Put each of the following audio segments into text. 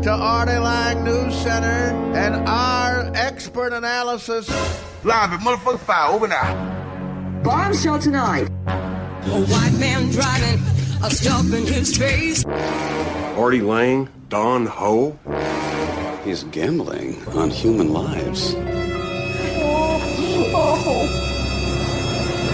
to Artie Lang News Center and our expert analysis. Live at motherfucking 5, over now. Bombshell tonight. A white man driving, a stuff in his face. Artie Lang, Don Ho. He's gambling on human lives.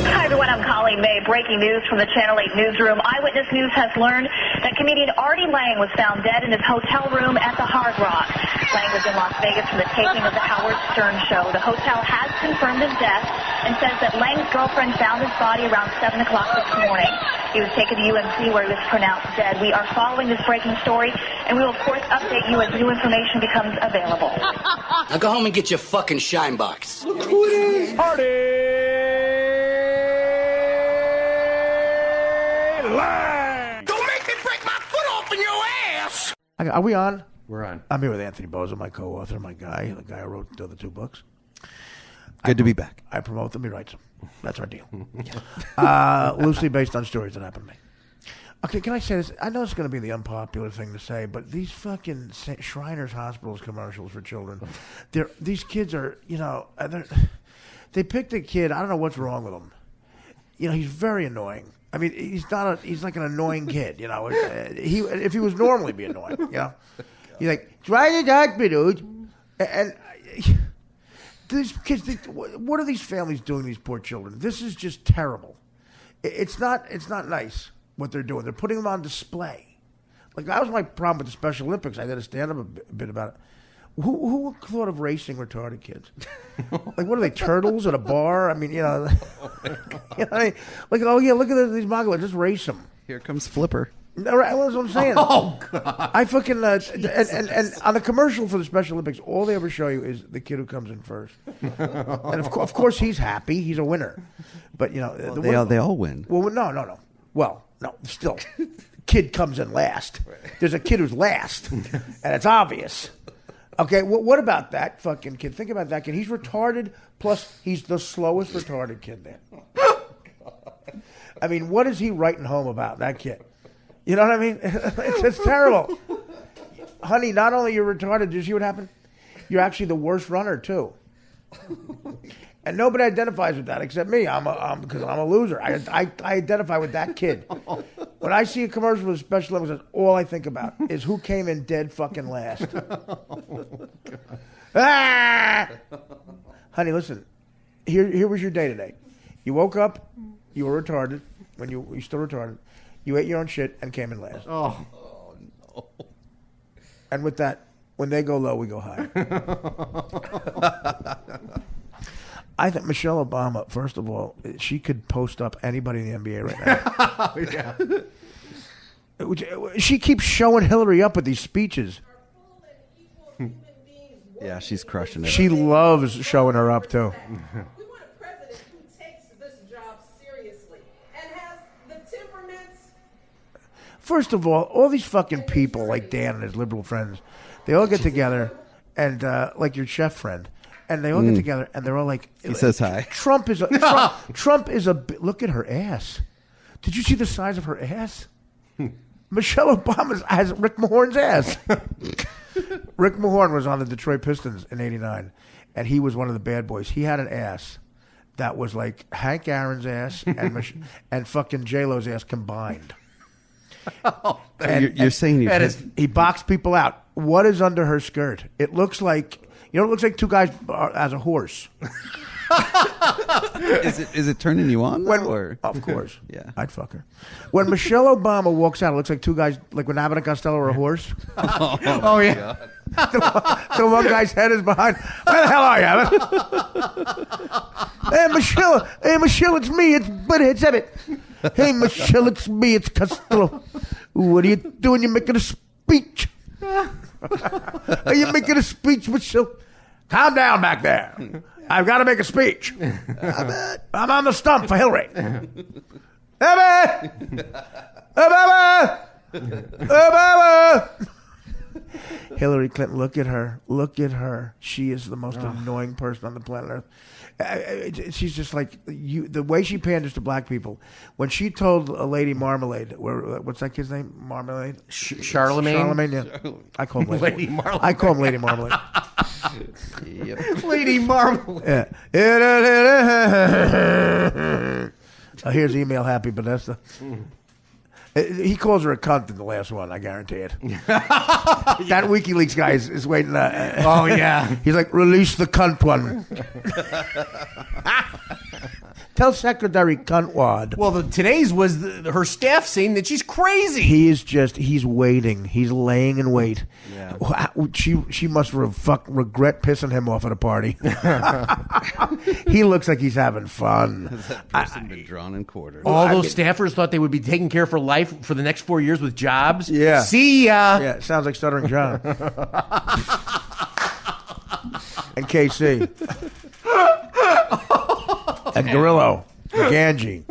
Hi, everyone. I'm Colleen May. Breaking news from the Channel 8 newsroom. Eyewitness News has learned that comedian Artie Lang was found dead in his hotel room at the Hard Rock. Lang was in Las Vegas for the taping of the Howard Stern show. The hotel has confirmed his death and says that Lang's girlfriend found his body around 7 o'clock this morning. He was taken to UMC where he was pronounced dead. We are following this breaking story, and we will, of course, update you as new information becomes available. Now go home and get your fucking shine box. Who it is? Artie Lang! Don't make me break my foot off in your ass! Are we on? We're on. I'm here with Anthony Boza, my co-author, the guy who wrote the other two books. Good to be back. I promote them, he writes them. That's our deal. Loosely based on stories that happened to me. Okay, can I say this? I know it's going to be the unpopular thing to say, but these fucking Shriners Hospitals commercials for children, these kids are, they picked a kid, I don't know what's wrong with him. He's very annoying. I mean, he's like an annoying kid, if he was normal, he'd be annoying, He's like, try to talk me, dude. And these kids, what are these families doing to these poor children? This is just terrible. It's not nice what they're doing. They're putting them on display. Like, that was my problem with the Special Olympics. I did a stand-up a bit about it. Who thought of racing retarded kids? Like, what are they, turtles at a bar? I mean, like, oh yeah, look at these Mongols, just race them. Here comes Flipper. All right, well, that's what I'm saying. Oh, God. I fucking, and on the commercial for the Special Olympics, all they ever show you is the kid who comes in first. And of course he's happy, he's a winner. But, they all win. Well, no. Well, no, still, kid comes in last. There's a kid who's last, and it's obvious. Okay, what about that fucking kid? Think about that kid. He's retarded, plus he's the slowest retarded kid there. I mean, what is he writing home about, that kid? You know what I mean? It's terrible. Honey, not only you're retarded, did you see what happened? You're actually the worst runner, too. And nobody identifies with that except me. Because I'm a loser. I identify with that kid. When I see a commercial for the Special Olympics, all I think about is who came in dead fucking last. Honey, listen. Here was your day today. You woke up. You were retarded. When you still retarded. You ate your own shit and came in last. Oh no. And with that, when they go low, we go high. I think Michelle Obama, first of all, she could post up anybody in the NBA right now. Yeah. She keeps showing Hillary up with these speeches. Yeah, she's crushing it. She loves showing her up, too. We want a president who takes this job seriously and has the temperaments. First of all these fucking people like Dan and his liberal friends, they all get together and like your chef friend, and they all get together and they're all like, he says hi. Trump is a look at her ass. Did you see the size of her ass? Michelle Obama has Rick Mahorn's ass. Rick Mahorn was on the Detroit Pistons in '89, and he was one of the bad boys. He had an ass that was like Hank Aaron's ass and fucking J-Lo's ass combined. You're saying he boxed people out. What is under her skirt? It looks like, it looks like two guys as a horse. Is it turning you on? Or? Of course. Yeah. I'd fuck her. When Michelle Obama walks out, it looks like two guys, like when Abbott and Costello are a horse. Oh yeah. The one guy's head is behind. Where the hell are you, Abbott? Hey, Michelle, it's me. It's Abbott. Hey, Michelle, it's me. It's Costello. What are you doing? You're making a speech. Are you making a speech, Michelle? Calm down back there. I've got to make a speech. I'm on the stump for Hillary. Obama! Hillary Clinton, look at her. Look at her. She is the most annoying person on the planet Earth. She's just like you. The way she panders to black people. When she told a Lady Marmalade, what's that kid's name? Marmalade? Charlemagne? Charlemagne, yeah. I call him Lady Marmalade. I call him Lady Marmalade. Yep. Lady Marmalade. Yeah. Here's email happy Vanessa. He calls her a cunt in the last one, I guarantee it. That WikiLeaks guy is waiting. Oh, yeah. He's like, release the cunt one. Tell Secretary Cuntwad. Well, today's was her staff saying that she's crazy. He's waiting. He's laying in wait. Yeah. She must regret pissing him off at a party. He looks like he's having fun. Has that person been drawn and quartered? All those staffers thought they would be taken care of for life for the next 4 years with jobs. Yeah. See ya. Yeah, sounds like Stuttering John. And KC. And Gorillo. Ganji.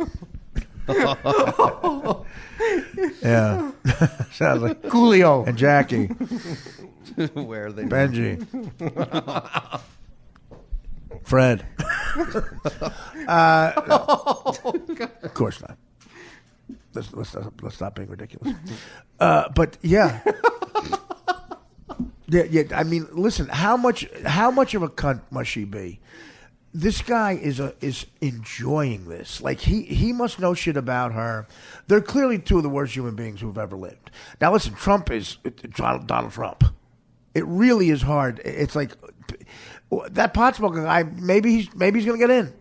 Yeah. Sounds like Coolio. And Jackie. Where are they? Benji. Fred. No. Of course not. Let's stop being ridiculous. But yeah. Yeah. I mean, listen. How much of a cunt must she be? This guy is enjoying this. Like he must know shit about her. They're clearly two of the worst human beings who've ever lived. Now listen, Trump is Donald Trump. It really is hard. It's like that pot smoking guy. Maybe he's gonna get in.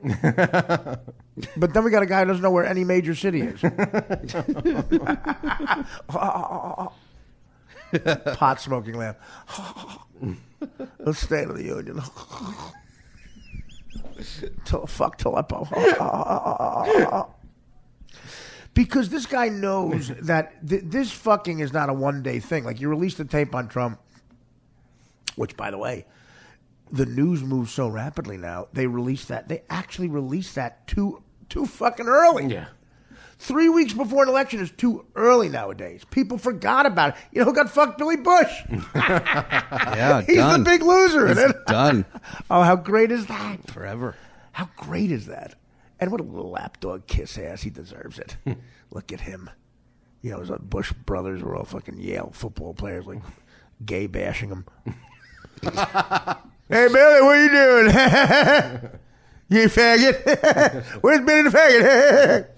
But then we got a guy who doesn't know where any major city is. Pot smoking laugh. The State of the Union. Fuck Aleppo. Because this guy knows that this fucking is not a one-day thing. Like, you release the tape on Trump, which, by the way, the news moves so rapidly now. They actually released that too fucking early. Yeah. 3 weeks before an election is too early nowadays. People forgot about it. You know who got fucked? Billy Bush. Yeah, He's done. the big loser. He's done. Oh, how great is that? Forever. How great is that? And what a little lapdog kiss ass. He deserves it. Look at him. You know, his Bush brothers were all fucking Yale football players, like gay bashing him. Hey, Billy, what are you doing? You faggot. Where's Billy the faggot?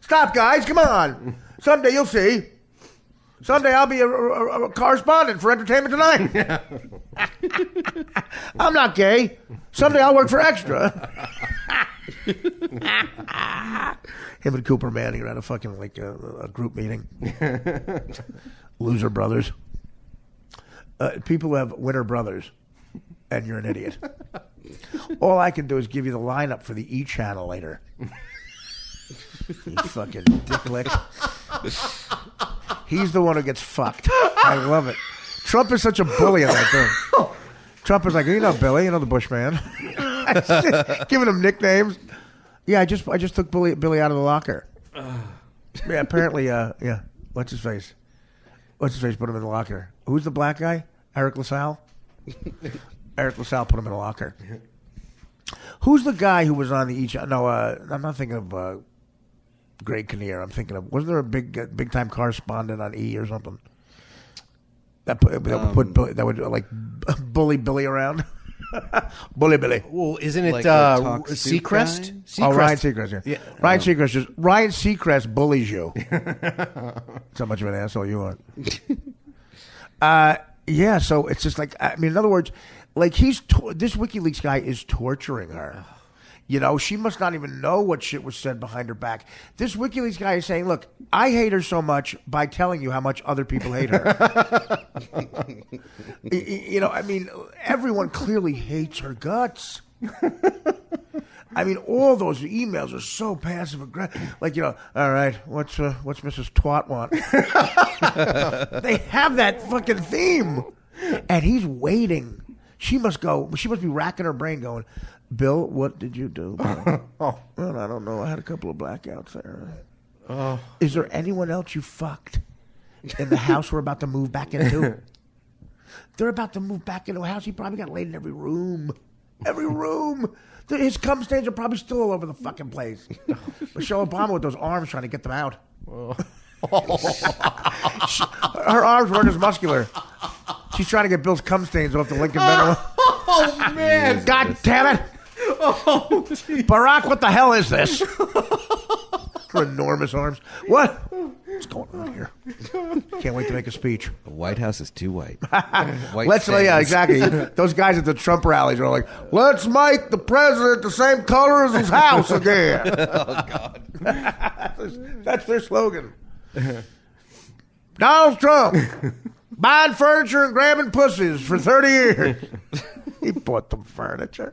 Stop, guys. Come on. Someday you'll see. Someday I'll be a correspondent for Entertainment Tonight. I'm not gay. Someday I'll work for Extra. Him and Cooper Manning are at a fucking a group meeting. Loser brothers. People who have winner brothers, and you're an idiot. All I can do is give you the lineup for the E channel later. You fucking dicklick. He's the one who gets fucked. I love it. Trump is such a bully in that thing. Trump is like, you know Billy, you know the Bush man. Giving him nicknames. Yeah, I just took Billy out of the locker. Yeah, apparently, yeah. What's his face? Put him in the locker. Who's the black guy? Eric LaSalle? Eric LaSalle put him in a locker. Who's the guy who was on the each? No, I'm not thinking of Greg Kinnear. I'm thinking of, wasn't there a big time correspondent on E or something that would like bully Billy around? Bully Billy. Well, isn't it Like Seacrest? Oh, Ryan Seacrest. Yeah. Ryan Seacrest bullies you. That's how much of an asshole you are. Yeah. So it's just like, I mean, in other words, like this WikiLeaks guy is torturing her. You know, she must not even know what shit was said behind her back. This WikiLeaks guy is saying, look, I hate her so much by telling you how much other people hate her. You know, I mean, everyone clearly hates her guts. I mean, all those emails are so passive aggressive. Like, you know, all right, what's Mrs. Twat want? They have that fucking theme. And he's waiting. She must be racking her brain going, Bill, what did you do? Well, I don't know. I had a couple of blackouts there. Is there anyone else you fucked in the house we're about to move back into? They're about to move back into a house. He probably got laid in every room. Every room. His cum stains are probably still all over the fucking place. Michelle Obama with those arms trying to get them out. Her arms weren't as muscular. She's trying to get Bill's cum stains off the Lincoln Benjamin. Oh, man. God damn it. Oh, geez. Barack, what the hell is this? Her enormous arms. What? What's going on here? Can't wait to make a speech. The White House is too white. Yeah, exactly. Those guys at the Trump rallies are like, let's make the president the same color as his house again. Oh, God. That's their slogan. Donald Trump, buying furniture and grabbing pussies for 30 years. He bought them furniture.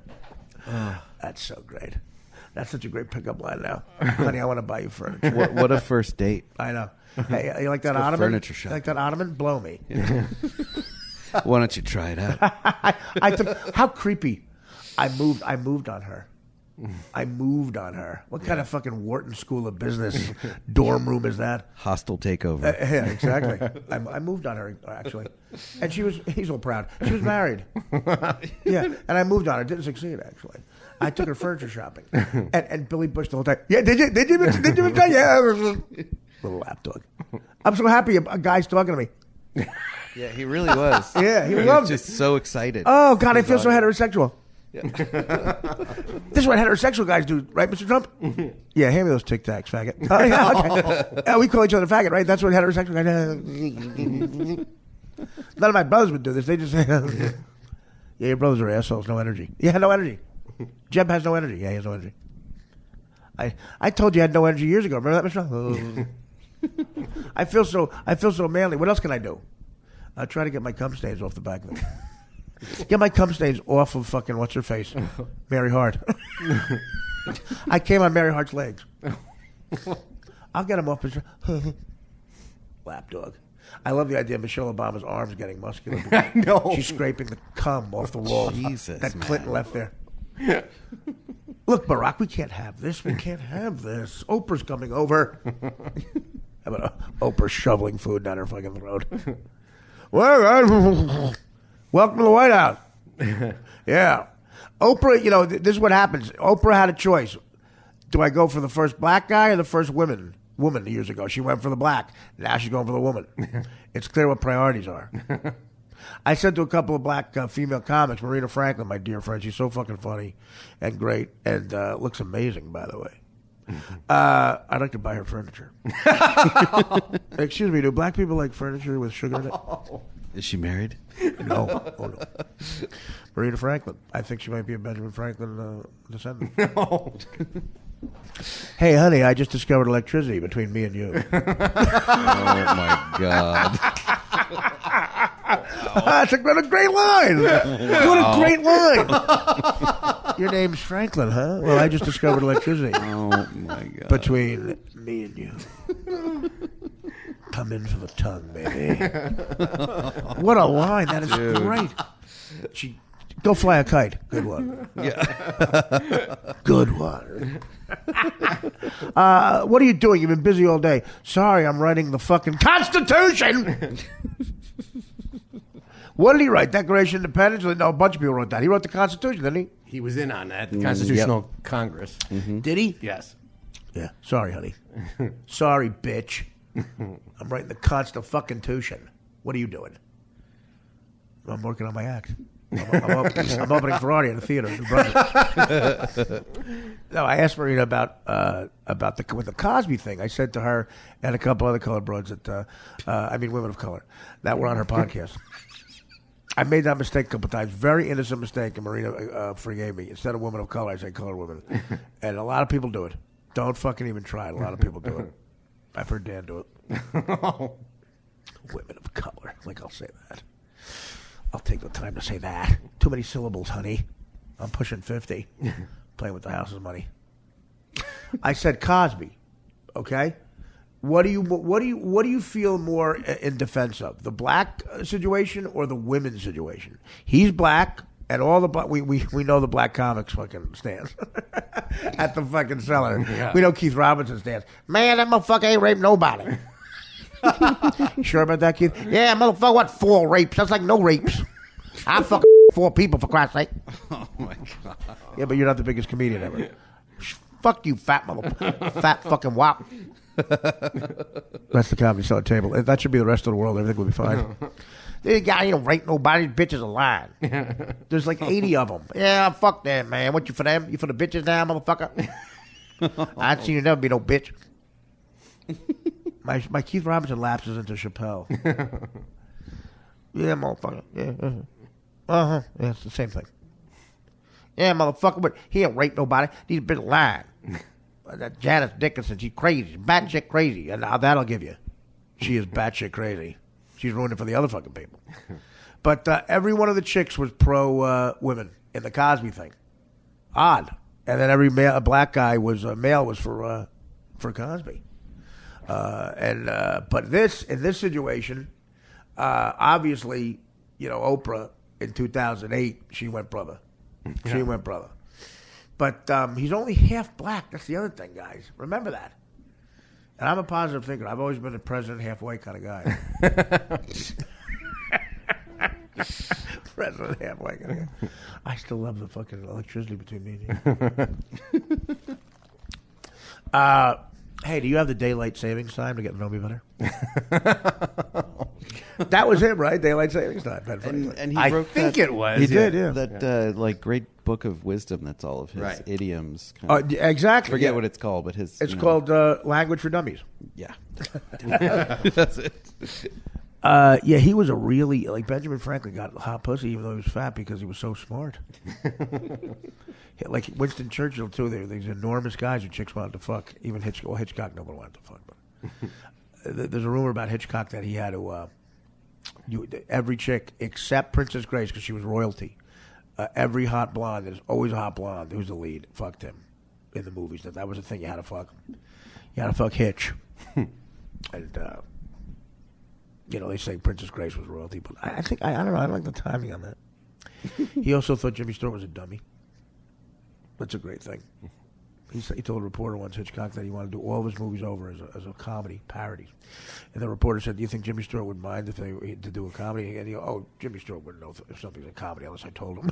That's so great. That's such a great pickup line now. Honey, I want to buy you furniture. What a first date. I know. Hey, you like that Let's go ottoman? furniture shop. You like that ottoman? Blow me. Why don't you try it out? I took, how creepy. I moved on her. I moved on her. What kind of fucking Wharton School of Business dorm room is that? Hostile takeover. Yeah, exactly. I moved on her, actually. And he's all proud. She was married. Yeah, and I moved on her. Didn't succeed, actually. I took her furniture shopping. And Billy Bush the whole time. Yeah, did you yeah. Little lapdog. I'm so happy a guy's talking to me. Yeah, he really was. Yeah, he was loved just it. so excited. Oh, God, I feel so heterosexual. Yeah. This is what heterosexual guys do, right, Mr. Trump? Yeah, hand me those Tic Tacs, faggot. Oh, yeah, okay. Yeah, we call each other faggot, right? That's what heterosexual guys do. None of my brothers would do this. They just say, yeah, your brothers are assholes, no energy. Yeah, no energy. Jeb has no energy. Yeah, he has no energy. I told you I had no energy years ago. Remember that, Mr. Trump? I feel so manly. What else can I do? I try to get my cum stains off the back of it. Get my cum stains off of fucking what's her face, Mary Hart. I came on Mary Hart's legs. I'll get them off. Lapdog. I love the idea of Michelle Obama's arms getting muscular. I know. She's scraping the cum off the wall Jesus, that man. Clinton left there. Look, Barack, we can't have this. We can't have this. Oprah's coming over. How about Oprah shoveling food down her fucking throat? Well, welcome to the White House. Yeah. Oprah, this is what happens. Oprah had a choice. Do I go for the first black guy or the first woman years ago? She went for the black. Now she's going for the woman. It's clear what priorities are. I said to a couple of black female comics, Marina Franklin, my dear friend, she's so fucking funny and great and looks amazing, by the way. I'd like to buy her furniture. Excuse me, do black people like furniture with sugar in it? Is she married? No. Oh, no. Marina Franklin. I think she might be a Benjamin Franklin descendant. No. Hey, honey, I just discovered electricity between me and you. Oh, my God. That's a great line. What a great line. Your name's Franklin, huh? Well, I just discovered electricity. Oh, my God. Between me and you. Come in for the tongue, baby. What a line. That is great. Go fly a kite. Good one. Yeah. Good one. What are you doing? You've been busy all day. Sorry, I'm writing the fucking Constitution. What did he write? Declaration of Independence? No, a bunch of people wrote that. He wrote the Constitution, didn't he? He was in on that, the Constitutional Congress. Mm-hmm. Did he? Yes. Yeah. Sorry, honey. Sorry, bitch. I'm writing the Constitution. What are you doing? I'm working on my act. I'm opening for Artie in the theater in New Brunswick. No, I asked Marina about with the Cosby thing. I said to her and a couple other colored broads women of color that were on her podcast. I made that mistake a couple times. Very innocent mistake, and Marina forgave me. Instead of women of color, I say colored women. And a lot of people do it. Don't fucking even try it. A lot of people do it. I've heard Dan do it. Women of color. I'll say that. I'll take the time to say that. Too many syllables, honey. I'm pushing 50. Playing with the house's money. I said Cosby. Okay? What do you feel more in defense of? The black situation or the women's situation? He's black, and all the we know the black comics fucking stands at the fucking cellar. Yeah. We know Keith Robinson stands. Man, that motherfucker ain't raped nobody. Sure about that, Keith? Yeah, motherfucker, what, 4 rapes? That's like no rapes. I fuck 4 people, for Christ's sake. Oh, my God. Yeah, but you're not the biggest comedian ever. Fuck you, fat motherfucker. Fat fucking wop. That's the Comedy Cellar table. That should be the rest of the world. Everything will be fine. This guy ain't rape nobody. Bitches are lying. There's like 80 of them. Yeah, fuck them, man. What, you for them? You for the bitches now, motherfucker? I ain't seen you never be no bitch. My Keith Robinson lapses into Chappelle. Yeah, motherfucker. Yeah. Uh-huh. Yeah, it's the same thing. Yeah, motherfucker, but he ain't raped nobody. These bitches lying. That Janice Dickinson, she's crazy. She's batshit crazy. And now that'll give you. She is batshit crazy. She's ruined it for the other fucking people. But every one of the chicks was pro women in the Cosby thing. Odd. And then every black guy was male was for Cosby. But in this situation, obviously, Oprah in 2008, she went brother. She went brother. But he's only half black. That's the other thing, guys. Remember that. And I'm a positive thinker. I've always been a president halfway kind of guy. President halfway kind of guy. I still love the fucking electricity between me and you. Hey, do you have the daylight savings time to get to know me better? That was him, right? Daylight savings time. And he wrote it was. He did, yeah. That great book of wisdom. That's all of his idioms. Exactly. Forget what it's called, but his. It's called Language for Dummies. Yeah. That's it. Yeah, he was a really Benjamin Franklin got hot pussy even though he was fat because he was so smart. Like Winston Churchill too. There were these enormous guys who chicks wanted to fuck. Even Hitchcock nobody wanted to fuck. But there's a rumor about Hitchcock that he had to every chick except Princess Grace because she was royalty. Every hot blonde, there's always a hot blonde who's the lead. Fucked him in the movies. That was the thing you had to fuck. You had to fuck Hitch. And they say Princess Grace was royalty, but I think I don't know. I like the timing on that. He also thought Jimmy Stewart was a dummy. That's a great thing. He told a reporter once, Hitchcock, that he wanted to do all of his movies over as a comedy, parody. And the reporter said, do you think Jimmy Stewart would mind if they to do a comedy? And he goes, Jimmy Stewart wouldn't know if something's a comedy unless I told him.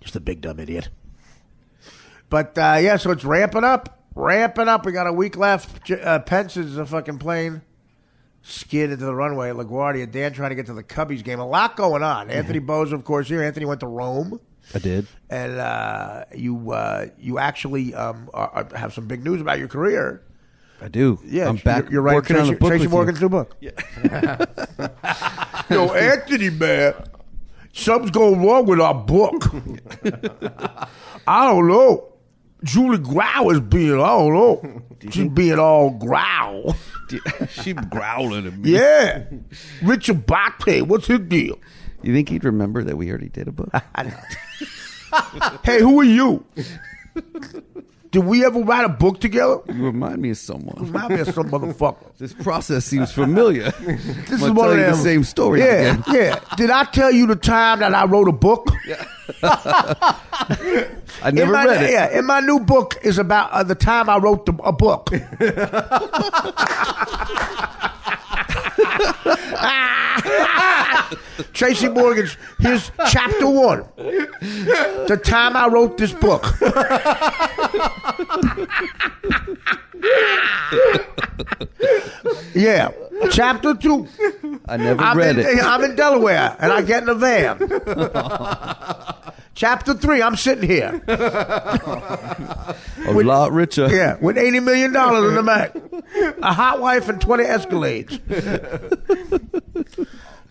Just a big dumb idiot. But, so it's ramping up. Ramping up. We got a week left. Pence is a fucking plane. Skid into the runway at LaGuardia. Dan trying to get to the Cubbies game. A lot going on. Anthony Boza, of course, here. Anthony went to Rome. I did. And you actually have some big news about your career. I do. Yeah, I'm back you're working on the book Tracy with Morgan's new book. Yeah. Yo, Anthony, man, something's going wrong with our book. I don't know. Julie Growl is being, I don't know. She's being all growl. She's growling at me. Yeah. Richard Bacte, what's his deal? You think he'd remember that we already did a book? I know. Hey, who are you? Did we ever write a book together? You remind me of someone. Remind me of some motherfucker. This process seems familiar. This is one of of them. the same story. Yeah, again. yeah. Did I tell you the time that I wrote a book? Yeah. I never read it. Yeah, and my new book is about the time I wrote a book. Tracy Morgan's, here's chapter 1. The time I wrote this book. Yeah. Chapter 2. I never read it. I'm in Delaware, and I get in a van. Chapter 3, I'm sitting here. A lot richer. Yeah, with $80 million in the bank. A hot wife and 20 Escalades.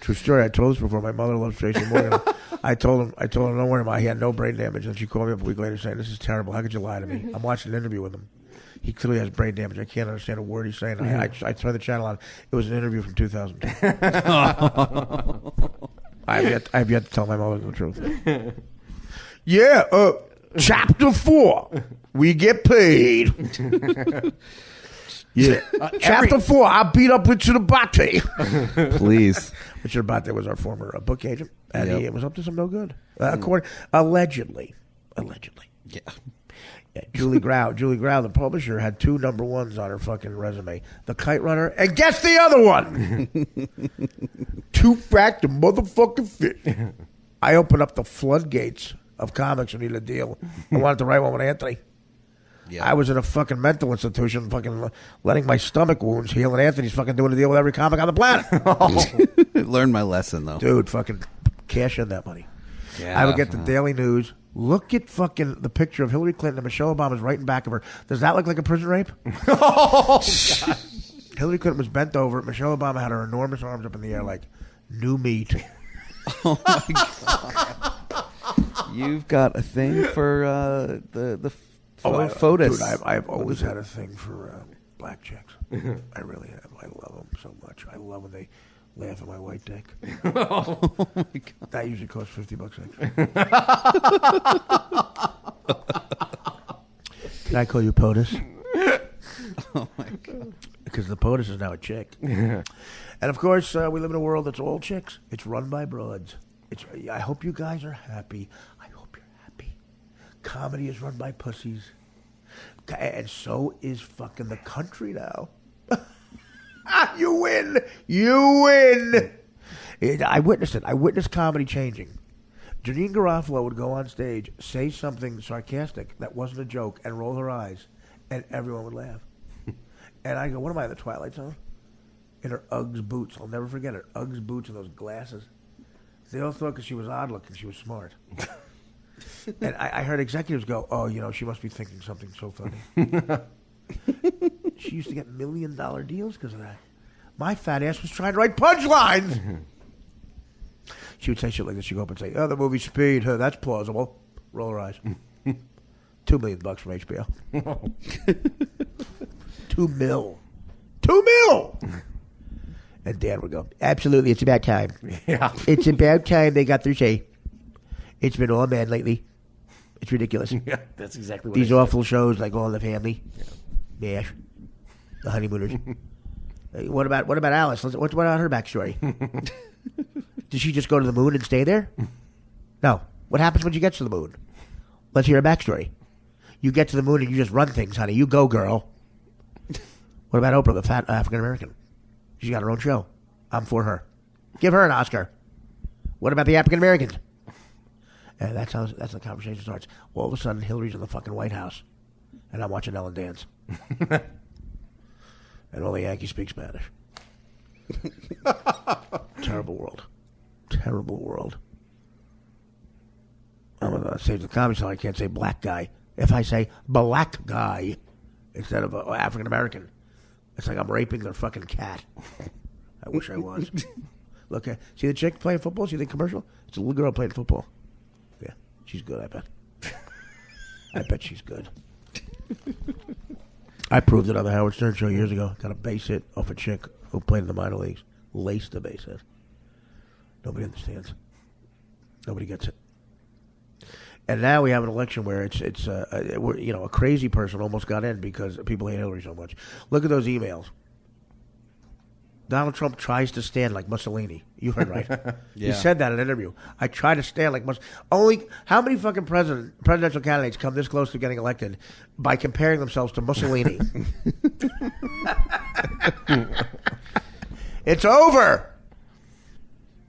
True story. I told this before. My mother loves Tracy Morgan. I told him, don't worry about it. He had no brain damage. And she called me up a week later saying, this is terrible. How could you lie to me? I'm watching an interview with him. He clearly has brain damage. I can't understand a word he's saying. I turned the channel on. It was an interview from 2002. I have yet to tell my mother the truth. Yeah, chapter 4. We get paid. Yeah. Chapter 4, I beat up Richard Abate. Please. Richard Abate was our former book agent, and he was up to some no good. Allegedly. Yeah. Yeah, Julie Grau, the publisher, had 2 number 1s on her fucking resume. The Kite Runner, and guess the other one! 2 Frack the motherfucking fish. I opened up the floodgates of comics and needed a deal. I wanted to write one with Anthony. Yeah. I was in a fucking mental institution, fucking letting my stomach wounds heal, and Anthony's fucking doing a deal with every comic on the planet. Learned my lesson, though. Dude, fucking cash in that money. Yeah. I would get the Daily News. Look at fucking the picture of Hillary Clinton and Michelle Obama's right in back of her. Does that look like a prison rape? Oh, God. Hillary Clinton was bent over. Michelle Obama had her enormous arms up in the air like new meat. Oh, my God. You've got a thing for the photos. Dude, I've always had a thing for black chicks. I really have. I love them so much. I love when they laugh at my white dick. Oh, my God. That usually costs $50 extra. Can I call you POTUS? Oh, my God. Because the POTUS is now a chick. And, of course, we live in a world that's all chicks. It's run by broads. I hope you guys are happy. I hope you're happy. Comedy is run by pussies. And so is fucking the country now. You win. You win. I witnessed it. I witnessed comedy changing. Janine Garofalo would go on stage, say something sarcastic that wasn't a joke, and roll her eyes, and everyone would laugh. And I go, what am I, the Twilight Zone? In her Uggs boots. I'll never forget her Uggs boots and those glasses. They all thought because she was odd looking, she was smart. And I heard executives go, oh, she must be thinking something so funny. She used to get $1 million deals because of that. My fat ass was trying to write punchlines. She would say shit like this. She'd go up and say, oh, the movie Speed, that's plausible. Roll her eyes. $2 million from HBO. $2 million. $2 million! And Dan would go, absolutely, it's about time. Yeah. It's about time they got their say. It's been all man lately. It's ridiculous. Yeah, that's exactly what These awful shows like All in the Family. Yeah. MASH. The Honeymooners. What about Alice? What about her backstory? Did she just go to the moon and stay there? No. What happens when she gets to the moon? Let's hear her backstory. You get to the moon and you just run things, honey. You go, girl. What about Oprah, the fat African American? She's got her own show. I'm for her. Give her an Oscar. What about the African Americans? And that's how the conversation starts. All of a sudden, Hillary's in the fucking White House, and I'm watching Ellen dance. And all the Yankees speak Spanish. Terrible world. Terrible world. I'm going to save the comedy so I can't say black guy. If I say black guy instead of African American, it's like I'm raping their fucking cat. I wish I was. Look, see the chick playing football? See the commercial? It's a little girl playing football. Yeah, she's good, I bet. I bet she's good. I proved it on the Howard Stern show years ago. Got a base hit off a chick who played in the minor leagues. Laced the base hit. Nobody understands. Nobody gets it. And now we have an election where it's a crazy person almost got in because people hate Hillary so much. Look at those emails. Donald Trump tries to stand like Mussolini. You heard right. Yeah. He said that in an interview. I try to stand like Mussolini. How many fucking presidential candidates come this close to getting elected by comparing themselves to Mussolini? It's over.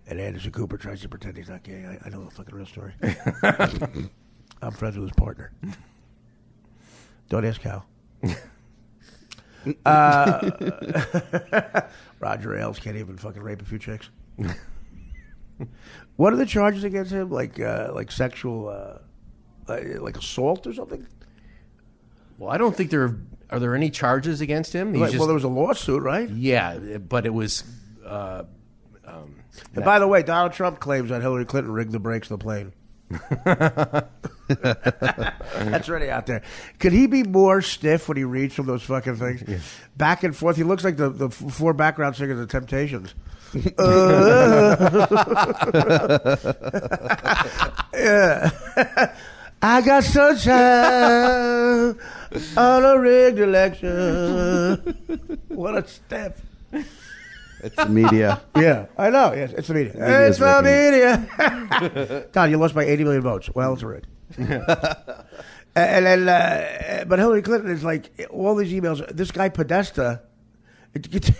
And Anderson Cooper tries to pretend he's not gay. I know the fucking real story. I'm friends with his partner. Don't ask how. Roger Ailes can't even fucking rape a few chicks. What are the charges against him? Like sexual, like assault or something? Well, I don't think are there any charges against him? Well, there was a lawsuit, right? Yeah, but it was. And by the way, Donald Trump claims that Hillary Clinton rigged the brakes of the plane. That's already out there. Could he be more stiff when he reads from those fucking things? Yeah. Back and forth. He looks like the four background singers of Temptations. Yeah. I got sunshine on a rigged election. What a step. It's the media. Yeah, I know. Yes, it's the media. It's the media. God, you lost by 80 million votes. Well, it's rigged. And then, but Hillary Clinton is like, all these emails, this guy Podesta, did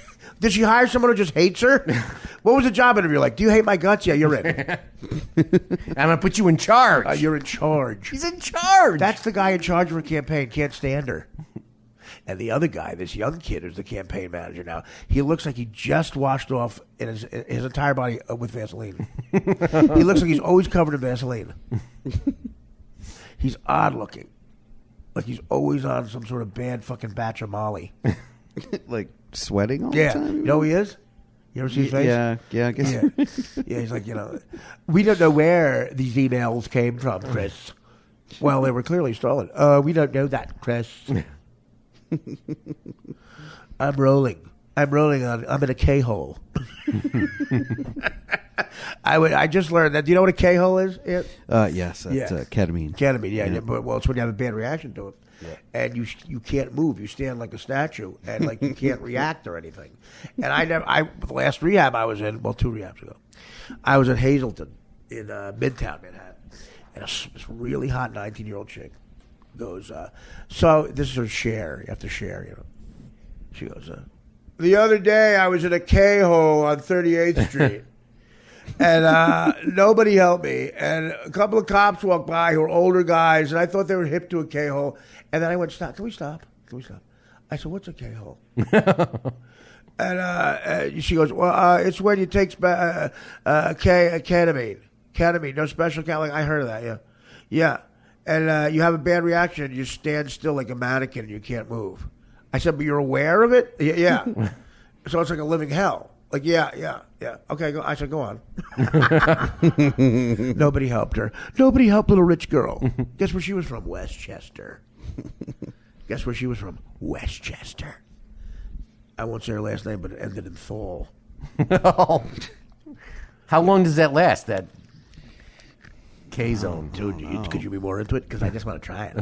she hire someone who just hates her? What was the job interview like? Do you hate my guts? Yeah, you're in. I'm going to put you in charge. You're in charge. He's in charge. That's the guy in charge of her campaign. Can't stand her. And the other guy, this young kid who's the campaign manager now, he looks like he just washed off in his entire body with Vaseline. He looks like he's always covered in Vaseline. He's odd looking. Like he's always on some sort of bad fucking batch of Molly. Like sweating all the time? You know who he is? You ever see his face? Yeah, I guess. Yeah, he's like, we don't know where these emails came from, Chris. Well, they were clearly stolen. We don't know that, Chris. I'm rolling. I'm in a K-hole. I just learned that. Do you know what a K-hole is? Yes, it's ketamine. Ketamine, yeah. But, well, it's when you have a bad reaction to it. Yeah. And you can't move. You stand like a statue, and like you can't react or anything. And the last rehab I was in, well, 2 rehabs ago, I was at Hazleton in Midtown Manhattan, and this really hot 19-year-old chick goes, so this is her share. You have to share, She goes, the other day I was in a K-hole on 38th Street. And nobody helped me. And a couple of cops walked by who were older guys, and I thought they were hip to a K-hole. And then I went, stop. Can we stop? I said, what's a K-hole? And she goes, well, it's when you take ketamine. Ketamine, no special ketamine. I heard of that, yeah. Yeah. And you have a bad reaction. You stand still like a mannequin and you can't move. I said, but you're aware of it? Yeah. So it's like a living hell. Like, yeah. Okay, go. I said, go on. Nobody helped her. Nobody helped little rich girl. Guess where she was from? Westchester. Guess where she was from? Westchester. I won't say her last name, but it ended in Thal. How long does that last, that K-zone? Dude, could you be more into it? Because I just want to try it.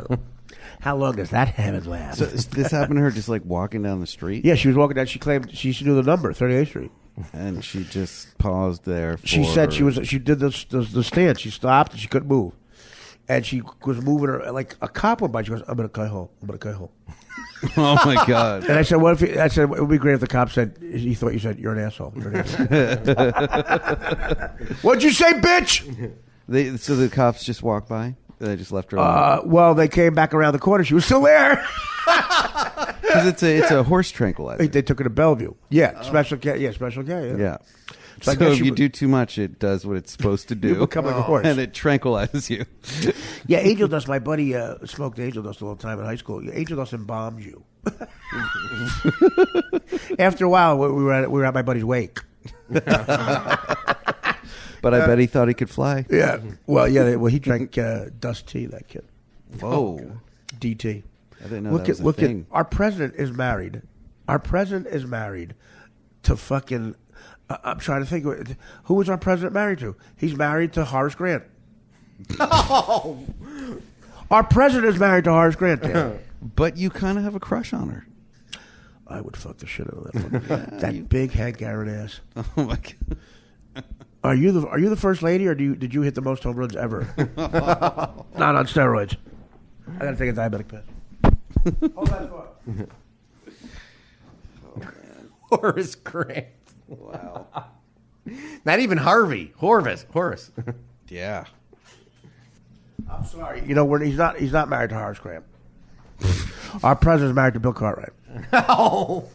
How long does that heaven last? So this happened to her just like walking down the street? Yeah, she was walking down. She claimed she used to do the number, 38th Street. And she just paused there. She said she did the stand. She stopped and she couldn't move. And she was moving her like a cop went by. She goes, I'm in a K-hole. Oh my God! And I said, I said it would be great if the cop said he thought you said you're an asshole. What'd you say, bitch? So the cops just walked by. They just left her alone. Well, they came back around the corner. She was still there. Because it's a horse tranquilizer. They took her to Bellevue. Yeah, special K. Yeah, special K. Yeah. So if you do too much, it does what it's supposed to do. You become like a horse. And it tranquilizes you. Yeah, angel dust. My buddy smoked angel dust a long time in high school. Angel dust embalms you. After a while, we were at my buddy's wake. But I bet he thought he could fly. Yeah. Well, yeah. Well, he drank dust tea, that kid. Whoa. DT. I didn't know that was a thing. Our president is married. Our president is married to fucking... I'm trying to think. Who was our president married to? He's married to Horace Grant. Oh. Our president is married to Horace Grant. Dan. But you kind of have a crush on her. I would fuck the shit out of that. That big Hank Garrett ass. Oh my God. Are you the first lady, or did you hit the most home runs ever? Not on steroids. I gotta take a diabetic pill. Hold that thought. Oh man. Horace Grant. Wow. Not even Harvey. Horace. Yeah. I'm sorry. You know, he's not married to Horace Grant. Our president's married to Bill Cartwright. Oh.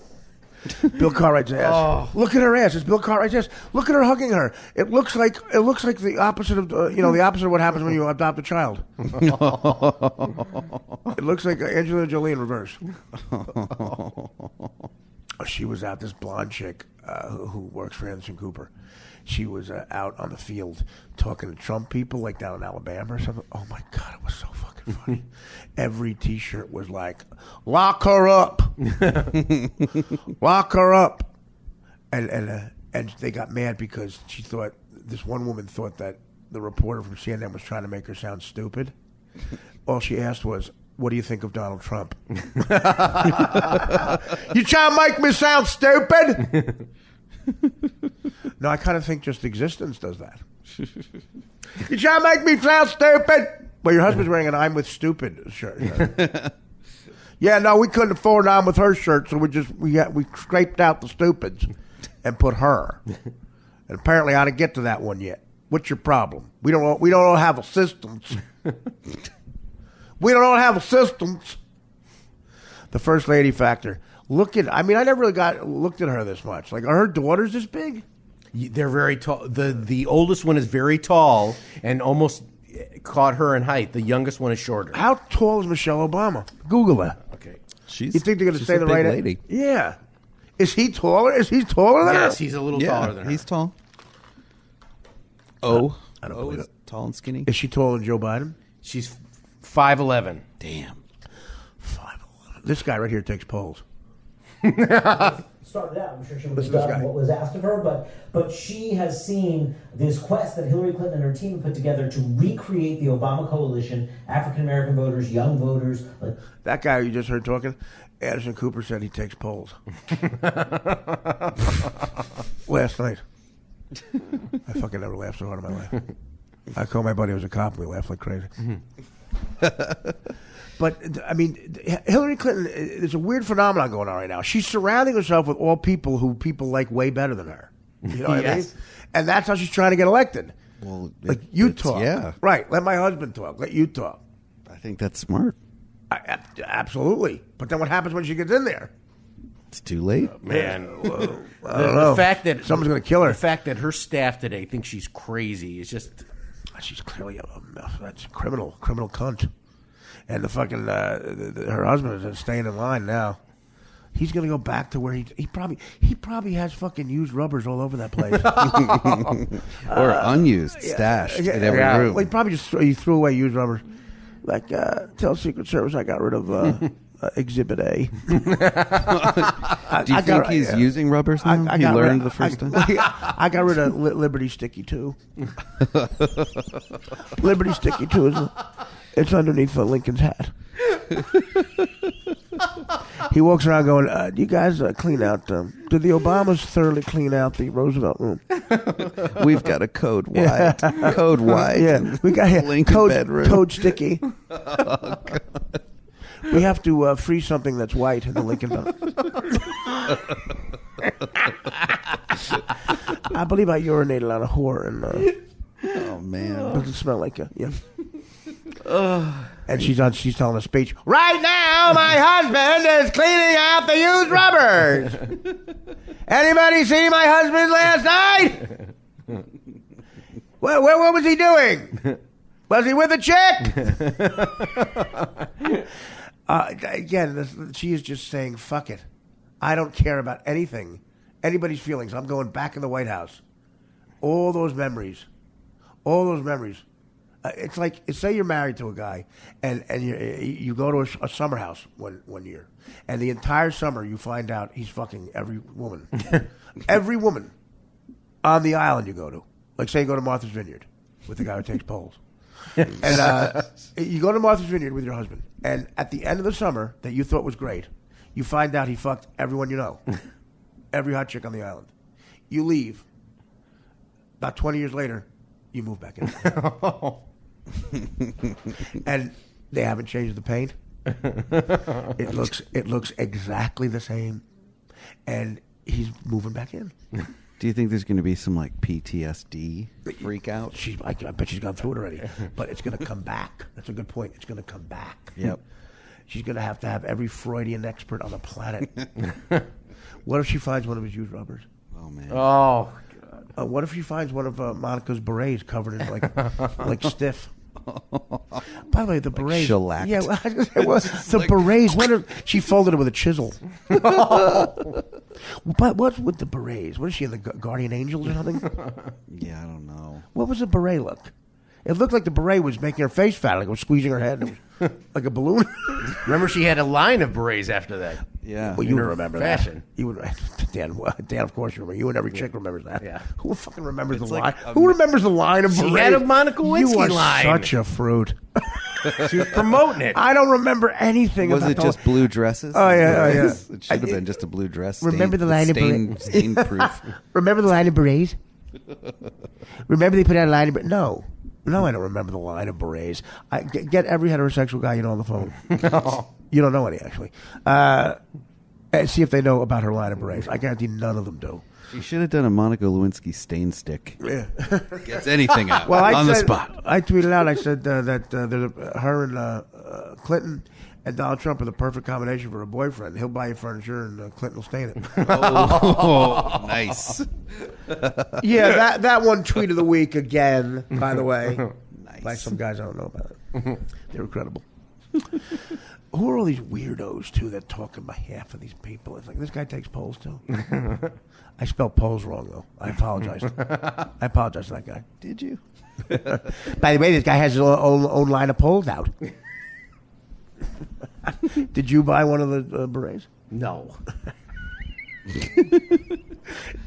Bill Cartwright's ass. Oh. Look at her ass. It's Bill Cartwright's ass. Look at her hugging her. It looks like the opposite of the opposite of what happens when you adopt a child. It looks like Angelina Jolie in reverse. She was out, this blonde chick who works for Anderson Cooper. She was out on the field talking to Trump people, like down in Alabama or something. Oh my God, it was so fucking funny. Every T-shirt was like, "Lock her up, lock her up," and they got mad because this one woman thought that the reporter from CNN was trying to make her sound stupid. All she asked was, "What do you think of Donald Trump?" You trying to make me sound stupid? No, I kind of think just existence does that. You trying to make me sound stupid? Well, your husband's wearing an "I'm with stupid" shirt. Yeah, no, we couldn't afford an "I'm with her" shirt, so we scraped out the stupids and put her. And apparently, I didn't get to that one yet. What's your problem? We don't have assistants. We don't have assistants. The first lady factor. I never really looked at her this much. Like, are her daughters this big? They're very tall. The oldest one is very tall and almost caught her in height. The youngest one is shorter. How tall is Michelle Obama? Google that. Okay. You think they're going to say the right lady? Yeah. Is he taller? Is he taller than her? Yes, he's a little taller than her. He's tall. I don't believe is it. Tall and skinny. Is she taller than Joe Biden? She's 5'11". Damn. 5'11". This guy right here takes polls. Started out, I'm sure she would have done what was asked of her, but she has seen this quest that Hillary Clinton and her team put together to recreate the Obama coalition, African American voters, young voters. That guy you just heard talking, Anderson Cooper said he takes polls. Last night. I fucking never laughed so hard in my life. I called my buddy who was a cop and we laughed like crazy. But, I mean, Hillary Clinton, there's a weird phenomenon going on right now. She's surrounding herself with all people who people like way better than her. You know what I mean? And that's how she's trying to get elected. Well, like, you talk. Yeah. Right. Let my husband talk. Let you talk. I think that's smart. Absolutely. But then what happens when she gets in there? It's too late. Man, I don't know. The fact that someone's going to kill her. The fact that her staff today thinks she's crazy is just. She's clearly that's a criminal cunt. And the fucking her husband is staying in line now. He's gonna go back to where he probably has fucking used rubbers all over that place, or unused stashed in every room. Well, he probably just threw away used rubbers. Like tell Secret Service I got rid of Exhibit A. Do you think he's using rubbers now? He learned the first time. I got rid of Liberty Sticky 2. Liberty Sticky 2 is. It's underneath Lincoln's hat. He walks around going, "Do you guys clean out? Did the Obamas thoroughly clean out the Roosevelt room? We've got a code white, code white. Yeah, we got Lincoln bedroom, code sticky. Oh, God. We have to freeze something that's white in the Lincoln bedroom. I believe I urinated on a whore and. Oh man, doesn't smell like a yeah." And she's telling a speech. Right now, my husband is cleaning out the used rubbers. Anybody see my husband last night? What was he doing? Was he with a chick? Again, she is just saying, "Fuck it. I don't care about anything, anybody's feelings. I'm going back in the White House." All those memories. It's like, say you're married to a guy, and you go to a summer house one year, and the entire summer you find out he's fucking every woman. Every woman on the island you go to. Like, say you go to Martha's Vineyard with the guy who takes polls. And you go to Martha's Vineyard with your husband, and at the end of the summer that you thought was great, you find out he fucked everyone you know. Every hot chick on the island. You leave. About 20 years later, you move back in. And they haven't changed the paint. It looks exactly the same, and he's moving back in. Do you think there's going to be some like PTSD freak out? I bet she's gone through it already, but it's going to come back. That's a good point. It's going to come back. Yep. She's going to have every Freudian expert on the planet. What if she finds one of his used rubbers? Oh man. Oh. What if she finds one of Monica's berets covered in like stiff? By the way, the berets. Shellacked. Yeah, well, I was gonna say, the berets. She folded it with a chisel. But what's with the berets? What is she in the Guardian Angels or something? Yeah, I don't know. What was the beret look? It looked like the beret was making her face fat, like it was squeezing her head. It was like a balloon. Remember, she had a line of berets after that. Yeah. Well, you would remember fashion. that. You would, Dan, of course you remember. You and every chick remembers that. Yeah. Who fucking remembers It's the like line? Who remembers the line of She berets? had a Monica Lewinsky You are line. such a fruit. She was promoting it. I don't remember anything. Was about it just blue dresses? Oh yeah. It should have been just a blue dress. Remember the line of stain proof. Remember the line of berets? Remember they put out a line of berets? No, I don't remember the line of berets. Get every heterosexual guy you know on the phone. You don't know any actually. And see if they know about her line of berets. I guarantee none of them do. You should have done a Monica Lewinsky stain stick. Yeah. Gets anything out the spot. I tweeted out, I said that her and Clinton and Donald Trump are the perfect combination for a boyfriend. He'll buy you furniture and Clinton will stain it. Oh, nice. Yeah, that one tweet of the week again, by the way. Nice. Like some guys I don't know about it. They're incredible. Who are all these weirdos, too, that talk on behalf of these people? It's like, this guy takes polls, too. I spelled polls wrong, though. I apologize. I apologize to that guy. Did you? By the way, this guy has his own line of polls out. Did you buy one of the berets? No.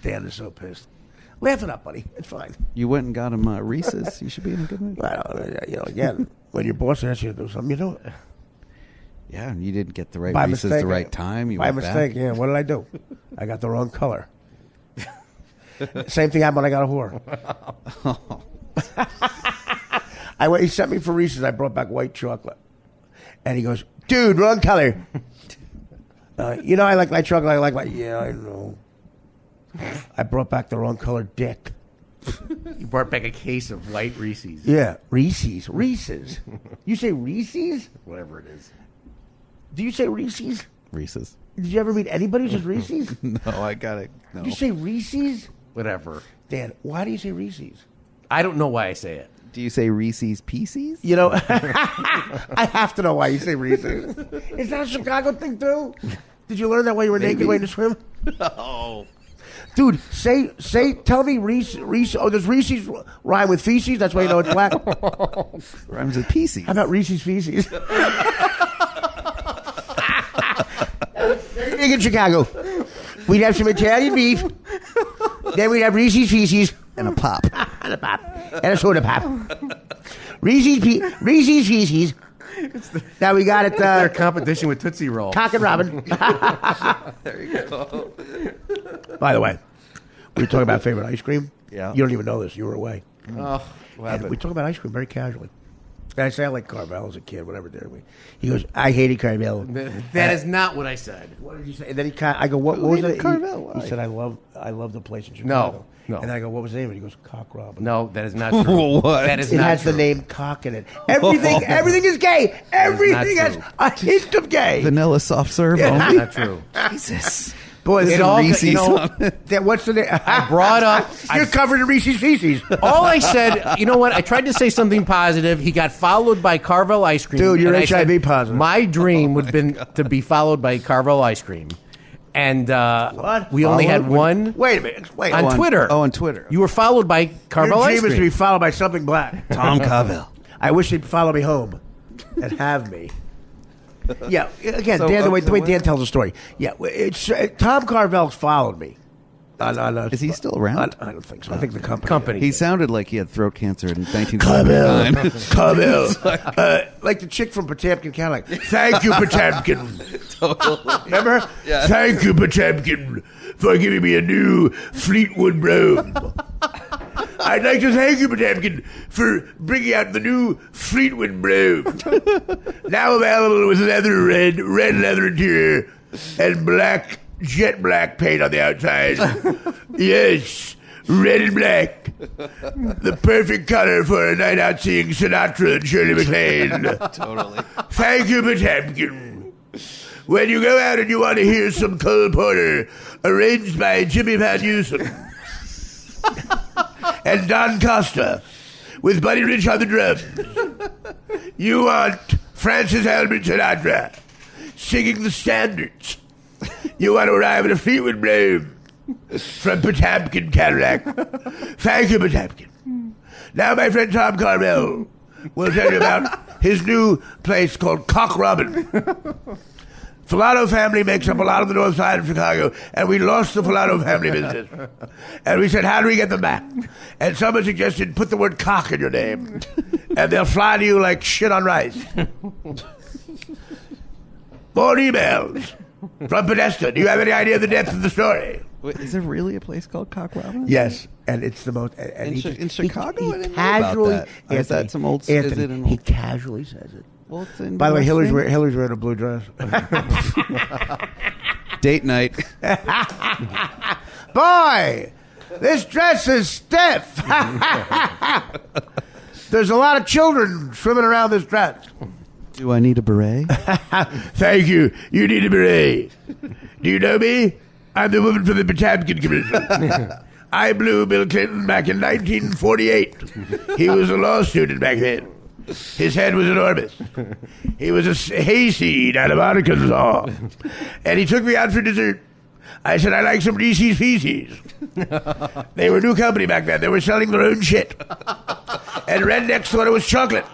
Dan is so pissed. Laugh it up, buddy. It's fine. You went and got him Reese's. You should be in a good mood. Well, again, when your boss asks you to do something, you do it. Yeah, and you didn't get the right By Reese's mistake, the right time. You by went mistake, back. yeah. What did I do? I got the wrong color. Same thing happened when I got a whore. He sent me for Reese's. I brought back white chocolate. And he goes, dude, wrong color. I like my chocolate. I like my... Yeah, I know. I brought back the wrong color dick. You brought back a case of white Reese's. Yeah, Reese's. You say Reese's? Whatever it is. Do you say Reese's? Reese's. Did you ever meet anybody who says Reese's? No, I got it. No. Did you say Reese's? Whatever. Dan, why do you say Reese's? I don't know why I say it. Do you say Reese's Pieces? You know, I have to know why you say Reese's. Is that a Chicago thing, too? Did you learn that while you were naked waiting to swim? No. Dude, tell me Reese. Oh, does Reese's rhyme with feces? That's why you know it's black. Rhymes with Pieces. How about Reese's feces? Very big in Chicago. We'd have some Italian beef. Then we'd have Reese's feces. And a pop. And a pop. And a soda pop. Reese's feces. Now we got it. Their competition with Tootsie Roll. Cock and Robin. There you go. By the way, we were talking about favorite ice cream. Yeah. You don't even know this. You were away. Oh, And we talk about ice cream very casually. And I say I like Carvel as a kid, whatever. He goes, I hated Carvel. That is not what I said. What did you say? And then I go, what was it? Carvel? He said, I love the place in Chicago. No. And I go, what was the name of it? He goes, Cock Robin. No, that is not true. What? That is It not has true. the name Cock in it. Everything is gay. Everything has true. a hint of gay. Vanilla soft serve Yeah. only. Not true. Jesus. Boy, It all, Reese's what's the name? I brought up. You're covered in Reese's feces. All I said, you know what? I tried to say something positive. He got followed by Carvel ice cream. Dude, you're and I HIV said, positive. My dream would have been to be followed by Carvel ice cream. And What? we only had Followed? one. Wait a minute. Wait. On Twitter. Oh, on Twitter. You were followed by Carvel Your ice dream is to cream. be followed by something black. Tom Carvel. I wish he'd follow me home and have me. Yeah, again, So, Dan, the way what? Dan tells the story. Yeah, it's Tom Carvel's followed me. Is he still around? I don't think so. I think the company. He sounded like he had throat cancer in 1979. Carvel. Like the chick from Potemkin County. Like, thank you, Potemkin. Totally. Remember? Yeah. Thank you, Potemkin, for giving me a new Fleetwood broom. I'd like to thank you, Potemkin, for bringing out the new Fleetwood broom. Now available with red leather interior, and jet black paint on the outside. Yes, red and black. The perfect color for a night out seeing Sinatra and Shirley MacLaine. Totally. Thank you, Potemkin. When you go out and you want to hear some Cole Porter, arranged by Jimmy Van Heusen and Don Costa, with Buddy Rich on the drums. You want Francis Albert Sinatra singing the standards. You want to arrive at a Fleetwood bloom from Potemkin Cadillac. Thank you, Potemkin. Now my friend Tom Carvel will tell you about his new place called Cock Robin. Filato family makes up a lot of the north side of Chicago, and we lost the Filato family business. And we said, how do we get them back? And someone suggested, put the word cock in your name, and they'll fly to you like shit on rice. More emails from Podesta. Do you have any idea of the depth of the story? Wait, is there really a place called Cock Robin? Yes, and it's the most. And In Chicago? I didn't know casually, about that. Is that some old... is it an he old... casually says it. Well, it's in By the way, Hillary's West wearing a blue dress. Date night. Boy, this dress is stiff. There's a lot of children swimming around this dress. Do I need a beret? Thank you. You need a beret. Do you know me? I'm the woman for the Potemkin Commission. I blew Bill Clinton back in 1948. He was a law student back then. His head was enormous. He was a hayseed out of Arkansas. And he took me out for dessert. I said, I like some Reese's Pieces. They were a new company back then. They were selling their own shit. And rednecks thought it was chocolate.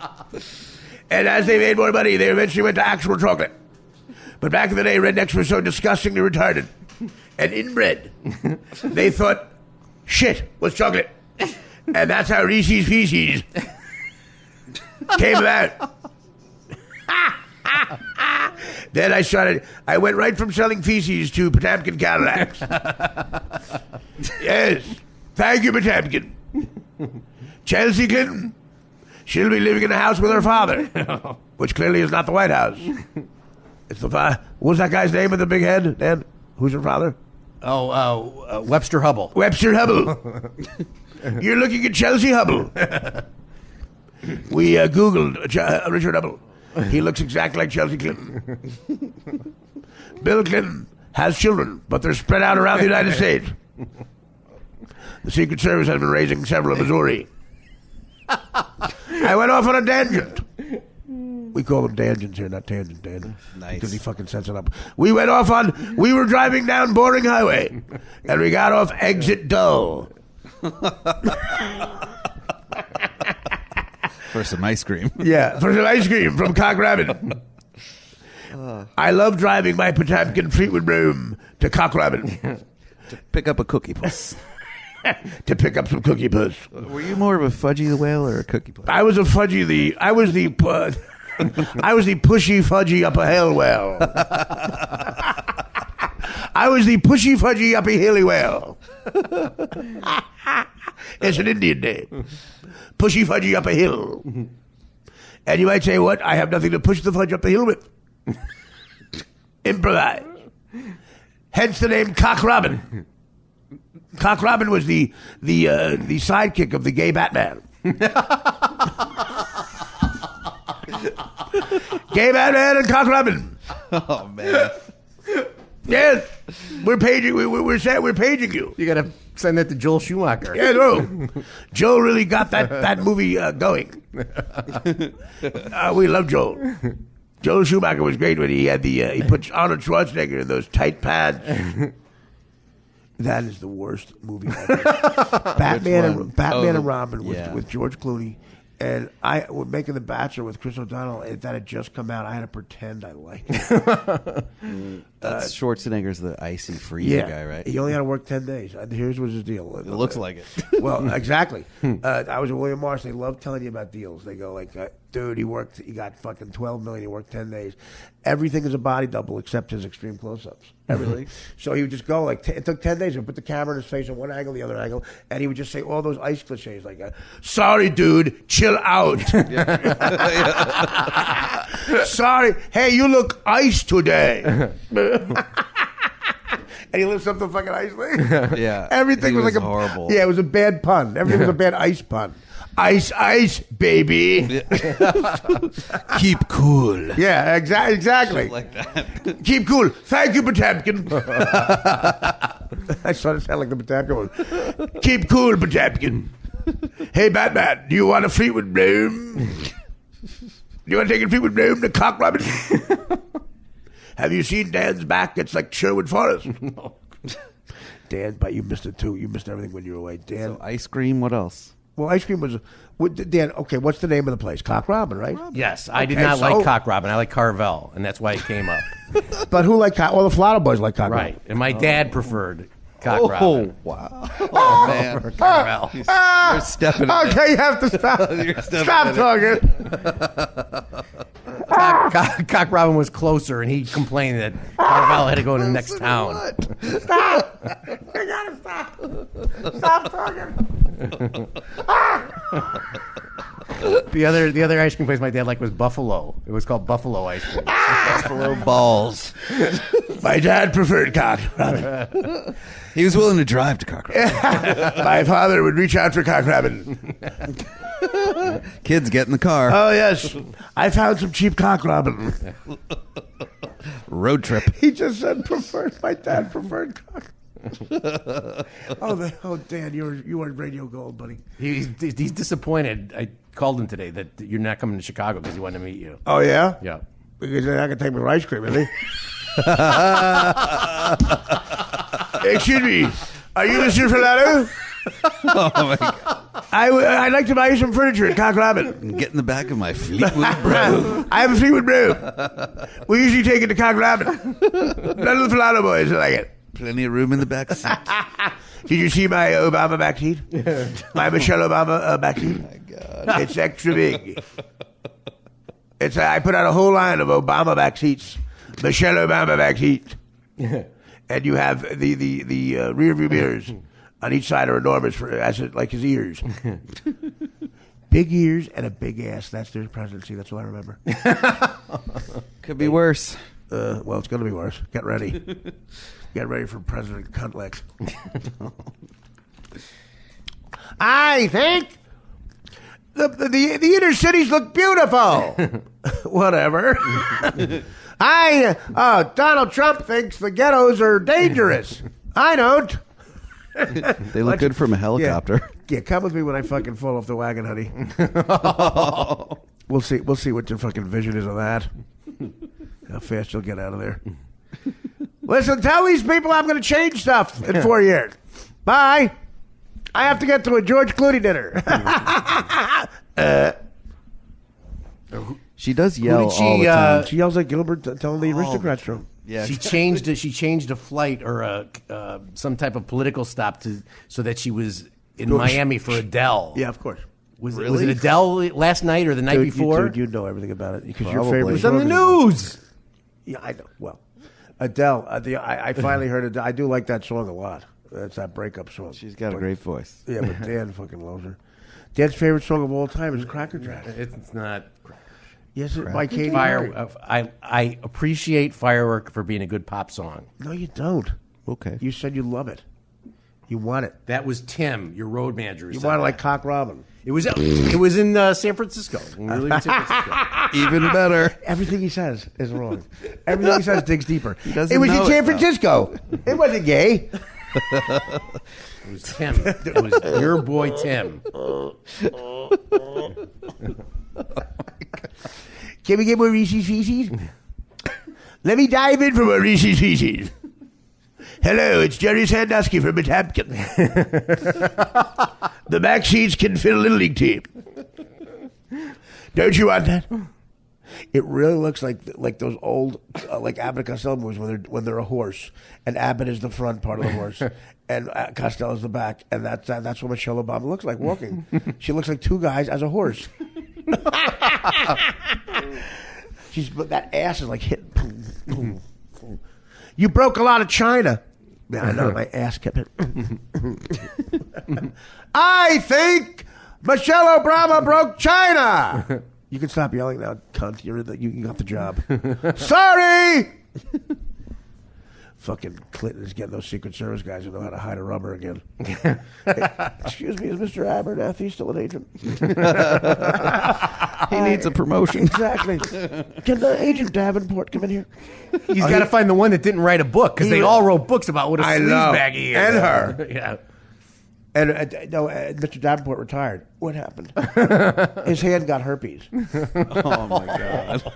And as they made more money, they eventually went to actual chocolate. But back in the day, rednecks were so disgustingly retarded and inbred, they thought shit was chocolate. And that's how Reese's Pieces came about. Then I went right from selling feces to Potemkin Cadillacs. Yes. Thank you, Potemkin. Chelsea Clinton. She'll be living in a house with her father, which clearly is not the White House. It's the father. What's that guy's name with the big head, Dan? Who's her father? Webster Hubble. Webster Hubble. You're looking at Chelsea Hubble. We Googled Richard Hubble. He looks exactly like Chelsea Clinton. Bill Clinton has children, but they're spread out around the United States. The Secret Service has been raising several in Missouri. I went off on a tangent. We call them tangents here, not tangent, Dan. Nice. Because he fucking sets it up. We were driving down Boring Highway, and we got off Exit Dull. For some ice cream. Yeah, for some ice cream from Cock Robin. I love driving my Potemkin Fleetwood broom to Cock Robin. To pick up a cookie puss. To pick up some cookie puss. Were you more of a Fudgy the Whale or a cookie puss? I was the pushy fudgy up a hill whale. I was the pushy fudgy up a hilly whale. It's an Indian name. Pushy fudgy up a hill. And you might say, what? I have nothing to push the fudge up the hill with. Improvise. Hence the name Cock Robin. Cock Robin was the sidekick of the gay Batman. Gay Batman and Cock Robin. Oh man. Yes, we're paging. We're paging you. You got to send that to Joel Schumacher. Yeah, no. Joel really got that movie going. We love Joel. Joel Schumacher was great when he had he put Arnold Schwarzenegger in those tight pads. That is the worst movie ever. Batman and Robin with George Clooney. And I was making The Bachelor with Chris O'Donnell. That had just come out. I had to pretend I liked it. That's Schwarzenegger's the icy freezer guy, right? He only had to work 10 days. Here's what his deal. It looks like it. Well, exactly. I was with William Marsh. They love telling you about deals. They go like, dude, he got fucking $12 million. He worked 10 days. Everything is a body double except his extreme close-ups. Everything. So he would just go like, it took 10 days. He would put the camera in his face on one angle, the other angle, and he would just say all those ice cliches like, sorry, dude, chill out. Sorry. Hey, you look ice today. And he lifts up the fucking ice thing. Yeah. Everything was like horrible. Yeah, it was a bad pun. Everything was a bad ice pun. Ice, baby. Keep cool. Yeah, exactly. Like that. Keep cool. Thank you, Potemkin. I started to sound like the Potemkin one. Keep cool, Potemkin. Hey, Batman, do you want a Fleetwood broom? Do you want to take a Fleetwood broom to Cock Robin? Have you seen Dan's back? It's like Sherwood Forest. No. Dan, but you missed it too. You missed everything when you were away. Dan. So ice cream, what else? Well, ice cream was. Dan, okay, what's the name of the place? Cock Robin, right? Yes, I did not like Cock Robin. I like Carvel, and that's why it came up. But who liked Cock? Well, the Flauta Boys like Cock Robin. Right, and my dad preferred Cock Robin. Oh, wow. Oh, man. Carvel. You're stepping in Okay, it. you have to stop. Stop talking. Cock Robin was closer, and he complained that Carvel had to go to the next town. Stop. You gotta stop. Stop talking. The other ice cream place my dad liked was Buffalo. It was called Buffalo ice cream. Buffalo balls. My dad preferred Cock Robin. He was willing to drive to Cock Robin. My father would reach out for Cock Robin. Kids, get in the car. Oh, yes. I found some cheap Cock Robin. Road trip. He just said preferred. My dad preferred Cock. Dan, you are radio gold, buddy. He's disappointed. I called him today that you're not coming to Chicago because he wanted to meet you. Oh, yeah? Yeah. Because they're not going to take me for ice cream, is he? Excuse me. Are you Mr. Filato? Oh, my God. I'd like to buy you some furniture at Cock Robin. Get in the back of my Fleetwood Bro. I have a Fleetwood Bro. We usually take it to Cock Robin. None of the Filato boys like it. Plenty of room in the back seat. Did you see my Obama back seat? My Michelle Obama back seat? Oh, my God. It's extra big. I put out a whole line of Obama back seats. Michelle Obama back seat. And you have the rear view mirrors on each side are enormous like his ears. Big ears and a big ass. That's their presidency. That's what I remember. Could be worse. Well, it's going to be worse. Get ready. Get ready for President Cuntlex. I think the inner cities look beautiful. Whatever. Donald Trump thinks the ghettos are dangerous. I don't. They look good from a helicopter. Yeah, come with me when I fucking fall off the wagon, honey. We'll see what your fucking vision is of that. How fast you'll get out of there. Listen, tell these people I'm going to change stuff in 4 years. Bye. I have to get to a George Clooney dinner. She does yell all the time. She yells like Gilbert telling the aristocrats show. Yeah. She changed a flight or some type of political stop so that she was in Miami for Adele. Yeah, of course. Was it Adele last night or the night before? You know everything about it because your Probably. favorite It was on the news. Yeah, I know. Well, Adele. I finally heard Adele. I do like that song a lot. That's that breakup song. She's got a great voice. Yeah, but Dan fucking loves her. Dan's favorite song of all time is Cracker Jack. It's not. Yes, it's by Katy Perry. I appreciate Firework for being a good pop song. No, you don't. Okay. You said you love it. You want it. That was Tim, your road manager. You want it like Cock Robin. It was in San Francisco. When we were leaving San Francisco. Even better. Everything he says is wrong. Everything he says digs deeper. It was in San Francisco. It wasn't gay. It was Tim. It was your boy Tim. Can we get more Reese's Pieces? Let me dive in for more Reese's Pieces. Hello, it's Jerry Sandusky from Midhampton. The back seats can fit a Little League team. Don't you want that? It really looks like those old like Abbott and Costello movies when they're a horse, and Abbott is the front part of the horse, and Costello's the back, and that's what Michelle Obama looks like walking. She looks like two guys as a horse. But that ass is like hitting. You broke a lot of china. Yeah, I know. My ass kept hitting. I think Michelle Obama broke china. You can stop yelling now, cunt. You got the job. Sorry. Fucking Clinton is getting those Secret Service guys who know how to hide a rubber again. Hey, excuse me, is Mr. Abernathy still an agent? He needs a promotion. Exactly. Can Agent Davenport come in here? He's got to find the one that didn't write a book because they all wrote books about what a sleazebag he is. And her. Yeah. And Mr. Davenport retired. What happened? His hand got herpes. Oh, my God.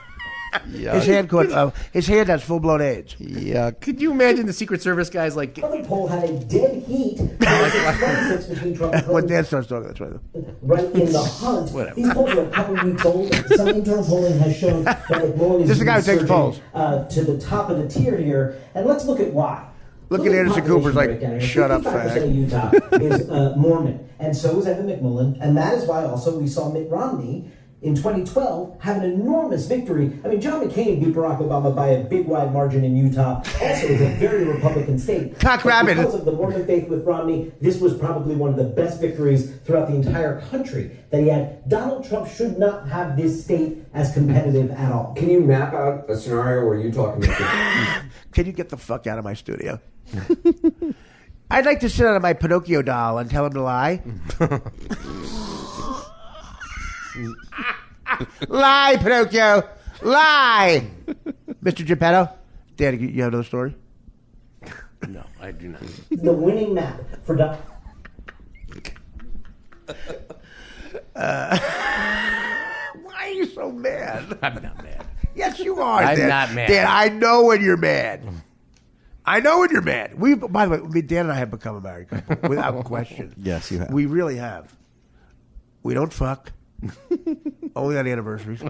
His hand has full blown AIDS. Yeah. Could you imagine the Secret Service guys like? Another poll had a dead heat between Trump and When Clinton. Dan starts talking, that's right. Right in the hunt. Whatever. These polls are a couple weeks old. Some internal polling has shown that McMullen is This is the guy who takes resurging, polls. To the top of the tier here. And let's look at why. Look at Anderson Cooper's like, shut up, 55% fag. of Utah is Mormon. And so is Evan McMullen. And that is why also we saw Mitt Romney in 2012 have an enormous victory. I mean, John McCain beat Barack Obama by a big wide margin in Utah. Also, is a very Republican state. Cock rabbit. Because of the Mormon faith with Romney, this was probably one of the best victories throughout the entire country that he had. Donald Trump should not have this state as competitive at all. Can you map out a scenario where Utah can make it? Can you get the fuck out of my studio? I'd like to sit on my Pinocchio doll and tell him to lie. Lie, Pinocchio. Lie. Mr. Geppetto. Dan, you have another story? No, I do not. The winning map for Donald. Why are you so mad? I'm not mad. Yes, you are. I'm Dan. not mad. Dan, I know when you're mad. I know when you're mad. By the way, Dan and I have become a married couple without question. Yes, you have. We really have. We don't fuck. Only on anniversaries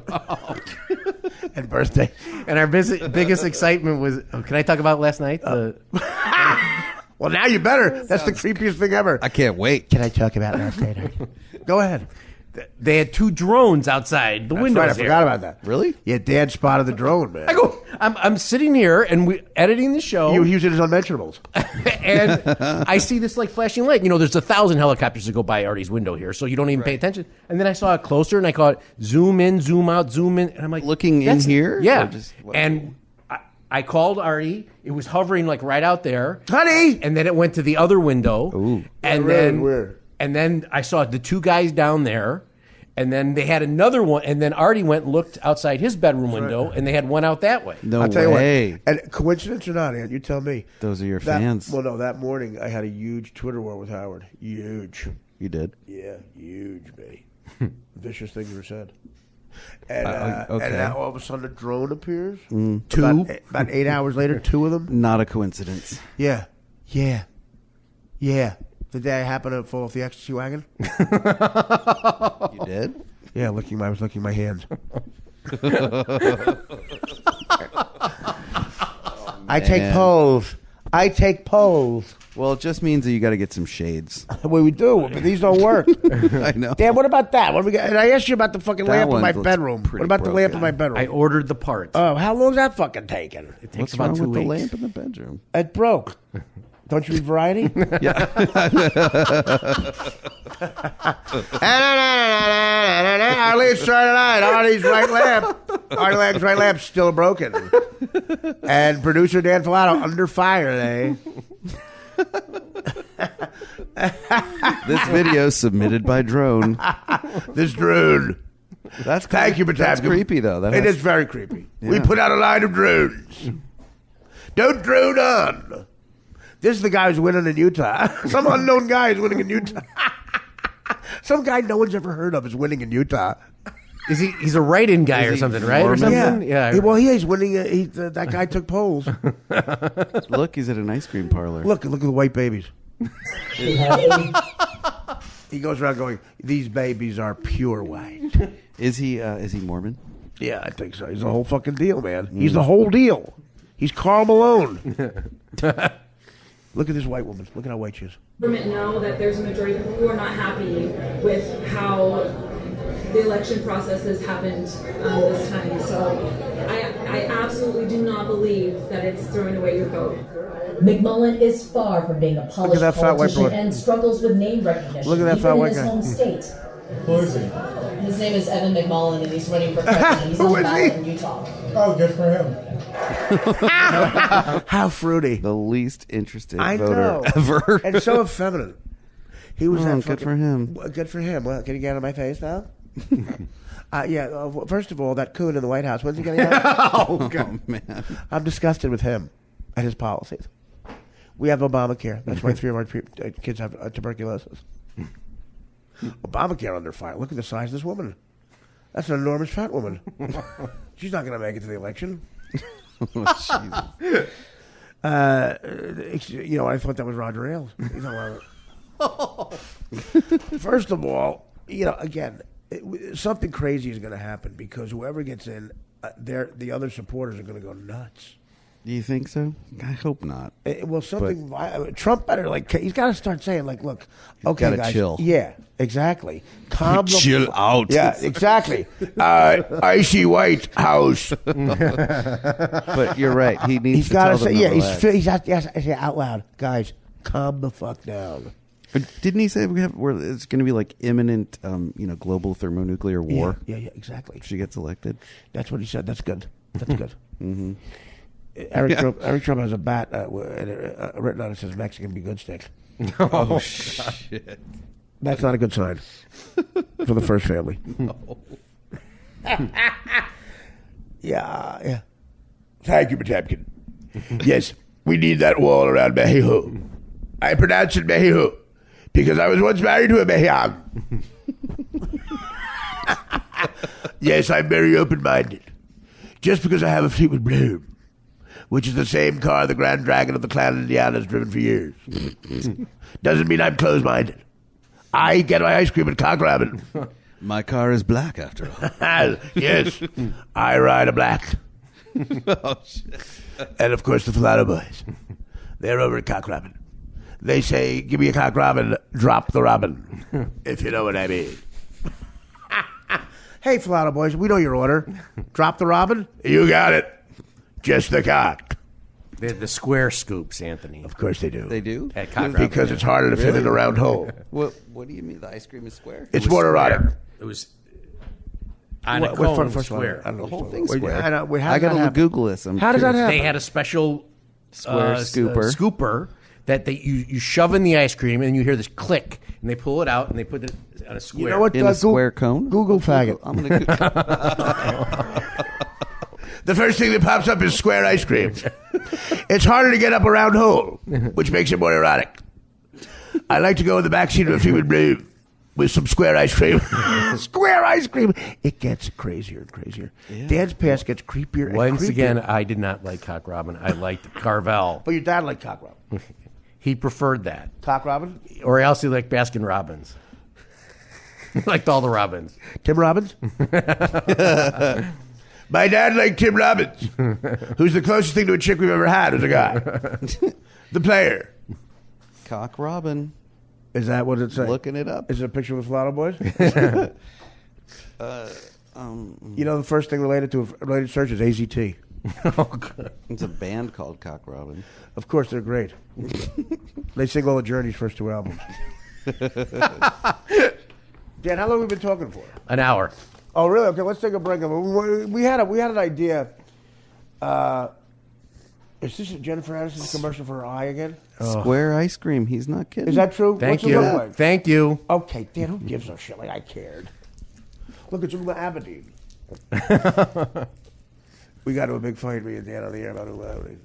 and birthday. And our biggest excitement was. Oh, can I talk about last night? Well, now you better. That's the creepiest thing ever. I can't wait. Can I talk about last night? Go ahead. They had 2 drones outside the windows. Right, I forgot about that. Really? Yeah, Dan spotted the drone, man. I'm sitting here and we editing the show. You use it as unmentionables. And I see this like flashing light. You know, there's 1,000 helicopters that go by Artie's window here, so you don't even pay attention. And then I saw it closer, and I caught zoom in, zoom out, zoom in, and I'm like, looking in here? Yeah. And I called Artie. It was hovering like right out there, honey. And then it went to the other window. Ooh. And then I saw the 2 guys down there. And then they had another one, and then Artie went and looked outside his bedroom window, and they had one out that way. No I'll tell way. you what. And coincidence or not, Ant, you tell me. Those are your fans. Well, no, that morning I had a huge Twitter war with Howard. Huge. You did? Yeah, huge, baby. Vicious things were said. And, okay. And now all of a sudden a drone appears. 2? About 8 hours later, 2 of them. Not a coincidence. Yeah. The day I happened to fall off the ecstasy wagon. You did? Yeah, I was licking my hands. I take polls. Well, it just means that you got to get some shades. Well, we do, but these don't work. I know. Dan, what about that? What do we got? And I asked you about the fucking lamp in my bedroom. What about the lamp in my bedroom? I ordered the parts. Oh, how long is that fucking taking? It takes What's about wrong 2 with weeks. the lamp in the bedroom? It broke. Don't you read Variety? Yeah. Artie's trying tonight. Artie's right lamp. Artie Lang's right lamp's still broken. And producer Dan Filato under fire today. This video submitted by drone. This drone. That's Thank you, Batab. That's creepy, though. It is very creepy. Yeah. We put out a line of drones. Don't drone on. This is the guy who's winning in Utah. Some unknown guy is winning in Utah. Some guy no one's ever heard of is winning in Utah. Is he's a write-in guy or something, right? Or something? Yeah. He's winning. That guy took polls. Look, he's at an ice cream parlor. Look at the white babies. He goes around going, "These babies are pure white." Is he Mormon? Yeah, I think so. He's the whole fucking deal, man. He's the whole deal. He's Karl Malone. Look at this white woman. Look at how white she is. Government know that there's a majority of people who are not happy with how the election process has happened this time. So I absolutely do not believe that it's throwing away your vote. McMullen is far from being a polished that fat white politician boy. and struggles with name recognition. Look at that even fat in white his guy. home state. Who is he? His name is Evan McMullen, and he's running for president. He's on the ballot in Utah. Oh, good for him. How fruity. The least interested I voter know. ever. And so effeminate. He was that good fucking, for him. Good for him. Well, can you get out of my face now? First of all, that coon in the White House. When's he getting out? Oh, man. I'm disgusted with him and his policies. We have Obamacare. That's why 3 of our kids have tuberculosis. Obamacare under fire. Look at the size of this woman. That's an enormous fat woman. She's not going to make it to the election. I thought that was Roger Ailes. First of all, again, something crazy is going to happen because whoever gets in, the other supporters are going to go nuts. Do you think so? I hope not. Trump better he's got to start saying look, okay, guys, chill. Yeah, exactly. Calm chill out. Yeah, exactly. Icy White House. But you're right. He needs He's to got tell to them say, to relax. he's out loud, guys. Calm the fuck down. But didn't he say it's going to be imminent, global thermonuclear war? Yeah, exactly. If she gets elected. That's what he said. That's good. That's good. Mm-hmm. Eric Trump has a bat written on it says Mexican be good stick. Oh, shit. That's not a good sign for the first family. No. Yeah. Thank you, Potemkin. Yes, we need that wall around Mexico. I pronounce it Mexico because I was once married to a Mexican. Yes, I'm very open-minded. Just because I have a Fleetwood Bloom, which is the same car the Grand Dragon of the Clan Indiana has driven for years, doesn't mean I'm closed-minded. I get my ice cream at Cock Robin. My car is black, after all. Yes, I ride a black. Oh, shit. And, of course, the Filato Boys. They're over at Cock Robin. They say, give me a Cock Robin, drop the Robin, if you know what I mean. Hey, Filato Boys, we know your order. Drop the Robin? You got it. Just the cock. They have the square scoops, Anthony. Of course they do. They do? At Cock Robin. Because it's harder to fit in a round hole. What do you mean the ice cream is square? It's more erotic. It was on a cone square. The whole thing's square. I got to Google this. How does that happen? They had a special Square scooper that you shove in the ice cream and you hear this click and they pull it out and they put it on a square. You know what? In a square cone? Google faggot. I'm going to The first thing that pops up is square ice cream. It's harder to get up a round hole, which makes it more erotic. I like to go in the backseat of a Fleetwood Bloom with some square ice cream. Square ice cream. It gets crazier and crazier. Yeah. Dan's past gets creepier and Once creepier. again, I did not like Cock Robin. I liked Carvel. But your dad liked Cock Robin. He preferred that. Cock Robin? Or else he liked Baskin Robbins. He liked all the Robins. Tim Robbins? My dad liked Tim Robbins, who's the closest thing to a chick we've ever had as a guy. The player. Cock Robin. Is that what it says? Looking it up. Is it a picture of the Filato Boys? You know, the first thing related to a related search is AZT. Oh, God. It's a band called Cock Robin. Of course, they're great. They sing all the Journey's first two albums. Dan, how long have we been talking for? An hour. Oh, really? Okay, let's take a break. We had an idea. Is this Jennifer Aniston's commercial for her eye again? Square ice cream. He's not kidding. Is that true? Thank What's you. It look like? Thank you. Okay, Dan, who gives a shit? Like I cared. Look, it's Uma Abedin. We got to a big fight, me and Dan, on the air about Uma Abedin.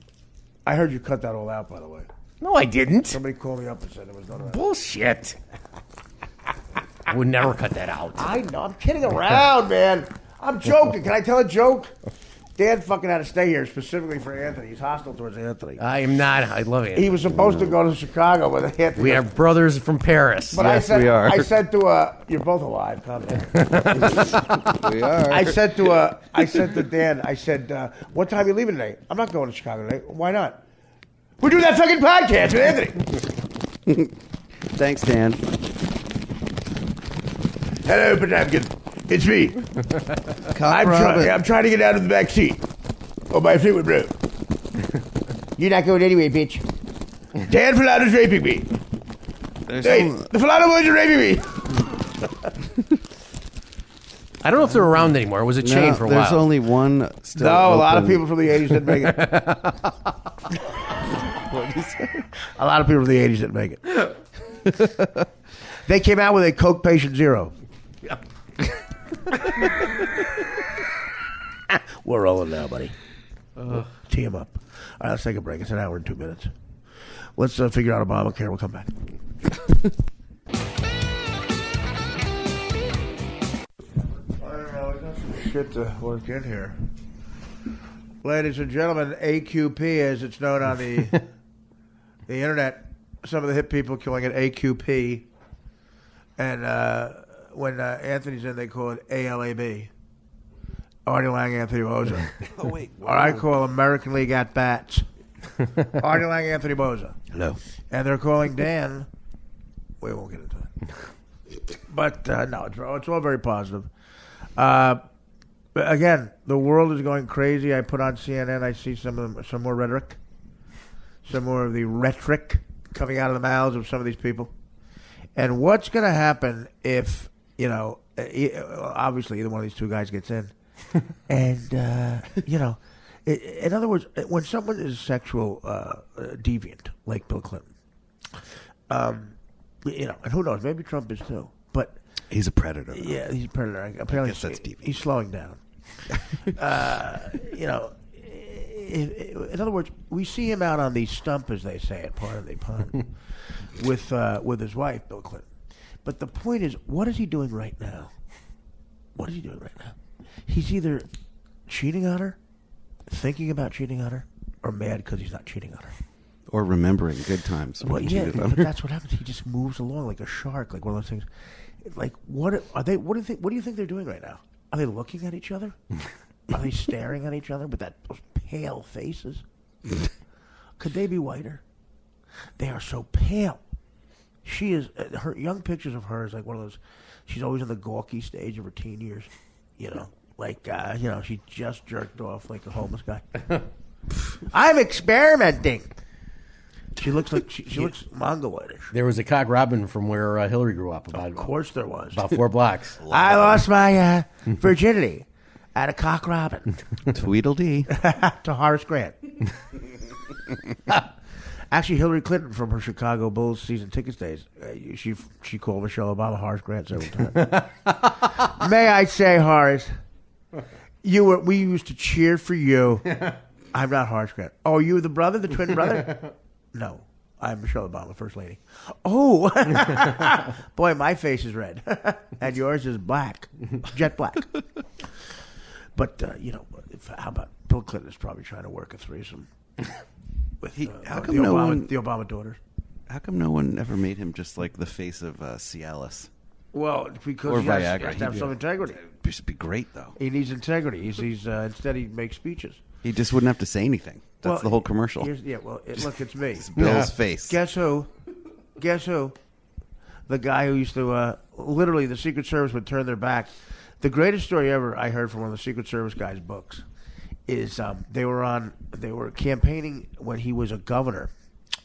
I heard you cut that all out, by the way. No, I didn't. Somebody called me up and said there was none of that. Bullshit. I would never cut that out. I know. I'm kidding around, man. I'm joking. Can I tell a joke? Dan fucking had to stay here specifically for Anthony. He's hostile towards Anthony. I am not. I love Anthony. He was supposed to go to Chicago with Anthony. We are brothers from Paris. But yes, we are. I said to you're both alive. Calm down. We are. I said to Dan, I said, what time are you leaving today? I'm not going to Chicago today. Why not? We're doing that fucking podcast with Anthony. Thanks, Dan. Hello, Potemkin. It's me. I'm trying to get out of the back seat. Oh, my Fleetwood Bloom. You're not going anyway, bitch. Dan Filato's raping me. The Filato Boys are raping me. I don't know if they're around anymore. It was a chain for a while. There's only one still No, a open. lot of people from the 80s didn't make it. What did you say? A lot of people from the 80s didn't make it. They came out with a Coke Patient Zero. We're rolling now, buddy. Tee him up. All right, let's take a break. It's an hour and 2 minutes. Let's figure out Obamacare. We'll come back. I don't know. shit to work in here. Ladies and gentlemen, AQP, as it's known on the internet, some of the hip people calling it AQP, and when Anthony's in, they call it ALAB. Artie Lang, Anthony Boza. Oh, wait. Or I call American League at bats. Artie Lang, Anthony Boza. Hello. And they're calling Dan. We won't get into that. But no, it's all very positive. But again, the world is going crazy. I put on CNN. I see some more rhetoric, some more of the rhetoric coming out of the mouths of some of these people. And what's going to happen if obviously either one of these two guys gets in, and in other words, when someone is a sexual deviant like Bill Clinton, and who knows, maybe Trump is too, but he's a predator. Yeah, he's a predator. Apparently, that's deviant. He's slowing down. In other words, we see him out on the stump, as they say, pardon the pun, with his wife, Bill Clinton. But the point is, what is he doing right now? What is he doing right now? He's either cheating on her, thinking about cheating on her, or mad because he's not cheating on her. Or remembering good times. Well, yeah, but that's what happens. He just moves along like a shark, like one of those things. Like, what are they? What do you think they're doing right now? Are they looking at each other? Are they staring at each other with those pale faces? Could they be whiter? They are so pale. She is. Her young pictures of her is like one of those. She's always in the gawky stage of her teen years. She just jerked off like a homeless guy. I'm experimenting. She looks like she looks mongoloidish. There was a cock robin from where Hillary grew up. Of course there was. About 4 blocks. I lost my virginity at a cock robin. Tweedledee. To Horace Grant. Actually, Hillary Clinton from her Chicago Bulls season tickets days, she called Michelle Obama Horace Grant several times. May I say, Horace, we used to cheer for you. I'm not Horace Grant. Oh, you the brother, the twin brother? No, I'm Michelle Obama, First Lady. Oh, boy, my face is red, and yours is black, jet black. But how about Bill Clinton is probably trying to work a threesome with the Obama daughters. How come no one ever made him just like the face of Cialis? Well, because or he has to have some integrity. It should be great, though. He needs integrity. He's instead he makes speeches. He just wouldn't have to say anything. That's the whole commercial. Look, it's me. It's Bill's face. Guess who? The guy who used to literally the Secret Service would turn their back. The greatest story ever I heard from one of the Secret Service guys' books is they were campaigning when he was a governor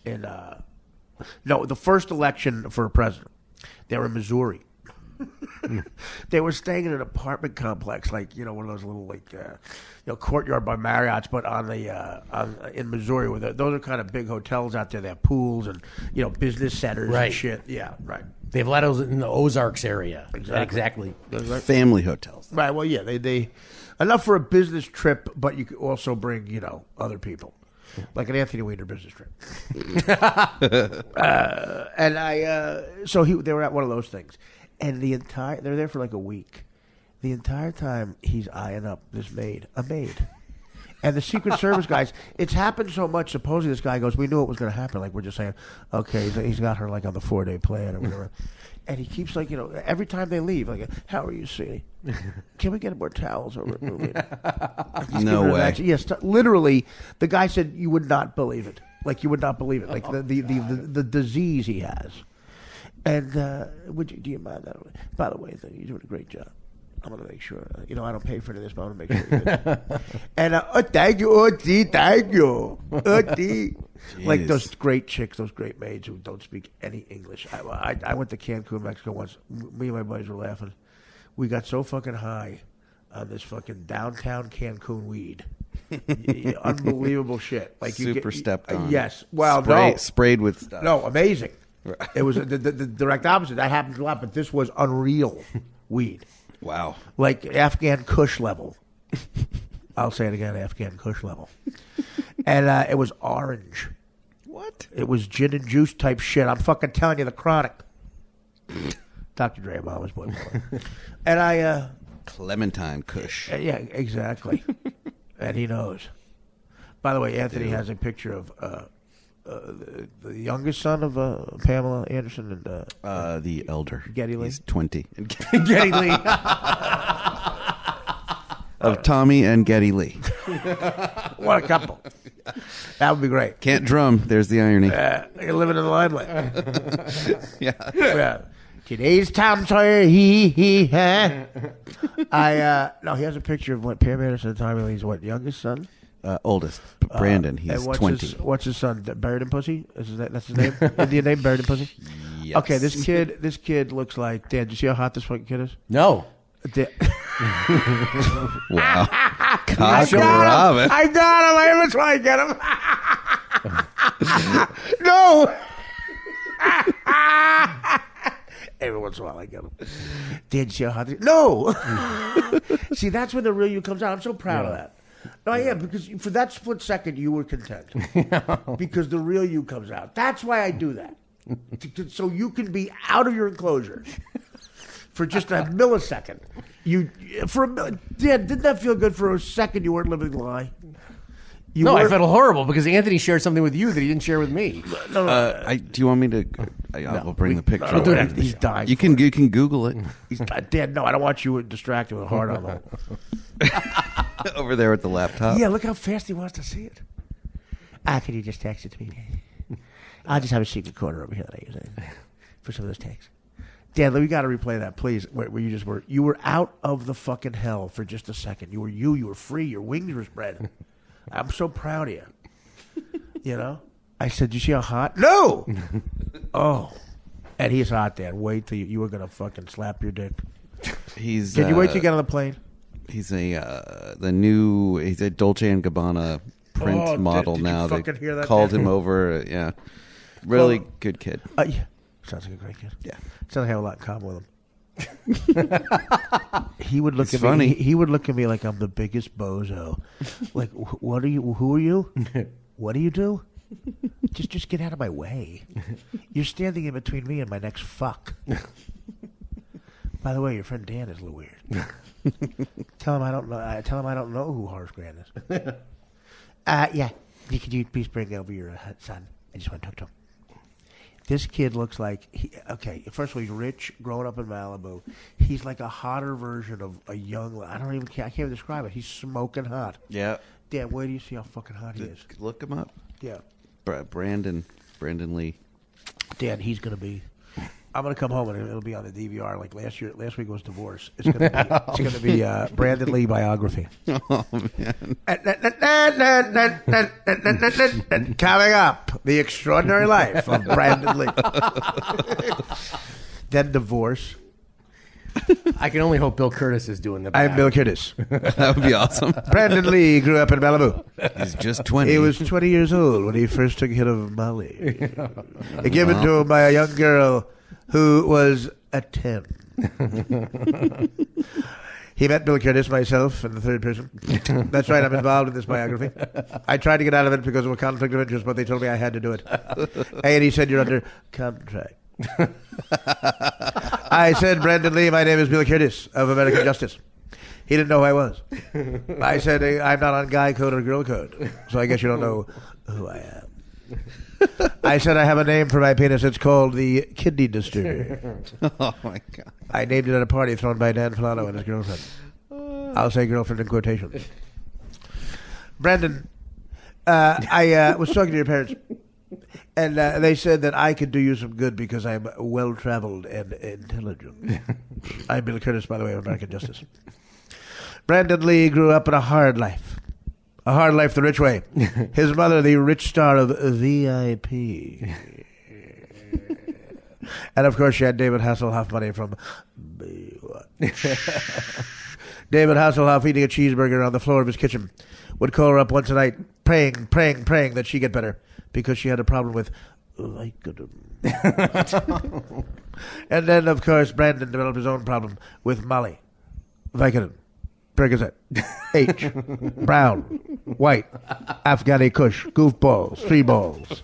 in the first election for a president. They were in Missouri. They were staying in an apartment complex, like one of those little Courtyard by Marriott's, but in Missouri, where those are kind of big hotels out there. They have pools and business centers and shit. Yeah, right. They have a lot of those in the Ozarks area. Exactly. Family hotels. Right. Well, yeah, they enough for a business trip, but you could also bring other people. Like an Anthony Weiner business trip. They were at one of those things. And they're there for like a week. The entire time he's eyeing up this maid. And the Secret Service guys, it's happened so much, supposedly this guy goes, we knew it was going to happen. Like we're just saying, okay, he's got her like on the 4-day plan or whatever. And he keeps like, every time they leave, like, how are you, sweetie? Can we get more towels over at movie? No way. Yes, literally, the guy said you would not believe it. Like you would not believe it. Like the disease he has. And do you mind that? By the way, you're doing a great job. I'm going to make sure. I don't pay for this, but I'm going to make sure you do. And thank you, Artie. Thank you, Artie. Like those great chicks, those great maids who don't speak any English. I went to Cancun, Mexico once. Me and my buddies were laughing. We got so fucking high on this fucking downtown Cancun weed. Unbelievable shit. Like stepped on. Yes. Well, sprayed with stuff. No, amazing. It was the direct opposite. That happens a lot, but this was unreal weed. Wow. Like Afghan Kush level. I'll say it again, Afghan Kush level. And it was orange. What? It was gin and juice type shit. I'm fucking telling you, the Chronic. Dr. Dre, Mama's boy. And Clementine Kush. Yeah, exactly. And he knows. By the way, Anthony has a picture of the youngest son of Pamela Anderson and the elder. Geddy Lee. He's 20. Geddy Lee. Of Tommy and Geddy Lee. What a couple. That would be great. Can't drum. There's the irony. You're living in the limelight. Yeah. Today's Tom Sawyer, huh? No, he has a picture of what Pam Anderson and Tommy Lee's youngest son? Oldest. Brandon. He's 20. What's his son? Buried in Pussy? That's his name? Indian name? Buried in Pussy? Yes. Okay, this kid looks like... Dan, do you see how hot this fucking kid is? No. Wow. Cock Robin. I got him. I'm trying to get him. No. Every once in a while I get him. Did you see how hot this... No. See, that's when the real you comes out. I'm so proud of that. No, I am, because for that split second you were content. Because the real you comes out. That's why I do that. So you can be out of your enclosure. For just a millisecond. Didn't that feel good for a second you weren't living the lie? I felt horrible because Anthony shared something with you that he didn't share with me. No. Do you want me to... I'll bring the picture. No, he's dying. You can Google it. He's dead. No, I don't want you distracted with a hard on. Over there with the laptop. Yeah, look how fast he wants to see it. Can you just text it to me? I'll just have a secret corner over here that I use for some of those texts. Dan, we got to replay that, please. Where you were out of the fucking hell for just a second. You were free. Your wings were spread. I'm so proud of you. You know? I said, "You see how hot?" No. Oh, and he's hot, Dan. Wait till you were gonna fucking slap your dick. Can you wait till you get on the plane? He's he's a Dolce and Gabbana print model did now. You they hear that, called Dan? him over. Yeah, really good kid. Yeah. Sounds like a great kid. Yeah. Sounds like I have a lot in common with him. He would look It's at funny. me. He would look at me like I'm the biggest bozo. Like, what are you? Who are you? What do you do? Just get out of my way. You're standing in between me and my next fuck. By the way, your friend Dan is a little weird. Tell him I don't know. Tell him I don't know who Horace Grant is. Yeah. Could you please bring over your son? I just want to talk to him. This kid looks like first of all, he's rich, growing up in Malibu. He's like a hotter version of a young. I can't even describe it. He's smoking hot. Yeah. Dan, where do you see how fucking hot he is? Look him up. Yeah. Brandon Lee. Dan, he's gonna be. I'm gonna come home and it'll be on the DVR like last year. Last week was divorce. It's gonna be Brandon Lee biography. Oh man. Coming up, the extraordinary life of Brandon Lee. Then divorce. I can only hope Bill Curtis is doing the back. I'm Bill Curtis. That would be awesome. Brandon Lee grew up in Malibu. He's just 20. He was 20 years old when he first took a hit of Molly. Given to him by a young girl who was a 10. He met Bill Curtis, myself, in the third person. That's right, I'm involved in this biography. I tried to get out of it because of a conflict of interest, but they told me I had to do it. And he said, "You're under contract." I said, "Brandon Lee, my name is Bill Curtis of American Justice." He didn't know who I was. I said, "I'm not on guy code or girl code, so I guess you don't know who I am." I said, "I have a name for my penis. It's called the kidney disturber." Oh my god! I named it at a party thrown by Dan Filano and his girlfriend. I'll say girlfriend in quotations. Brandon, I was talking to your parents, and they said that I could do you some good because I'm well-traveled and intelligent. I'm Bill Curtis, by the way, of American Justice. Brandon Lee grew up in a hard life. A hard life the rich way. His mother, the rich star of VIP. And, of course, she had David Hasselhoff money from Baywatch. David Hasselhoff, eating a cheeseburger on the floor of his kitchen, would call her up once a night, praying that she get better because she had a problem with Vicodin. And then, of course, Brandon developed his own problem with Molly. Vicodin. Percocet, H, brown, white, Afghani Kush, goofballs, three balls.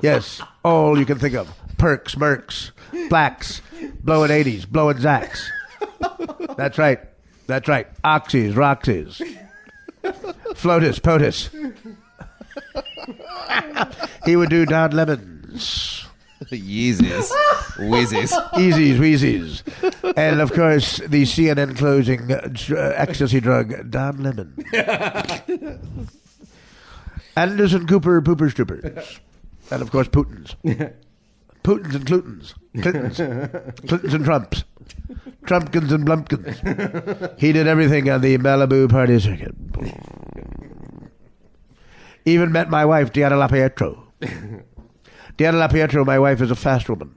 Yes, all you can think of. Perks, Mercs, blacks, blowing 80s, blowing Zacks. That's right. That's right. Oxys, Roxys. Flotus, Potus. He would do Don Lemons. Yeezys. Wheezies. Easies, Wheezies. And, of course, the CNN closing ecstasy drug, Don Lemon. Anderson Cooper, Pooper Stoopers. And, of course, Putins. Putins and Clutons. Clintons. Clintons and Trumps. Trumpkins and Blumpkins. He did everything on the Malibu party circuit. Even met my wife, Deanna LaPietro. Deanna LaPietro, my wife, is a fast woman.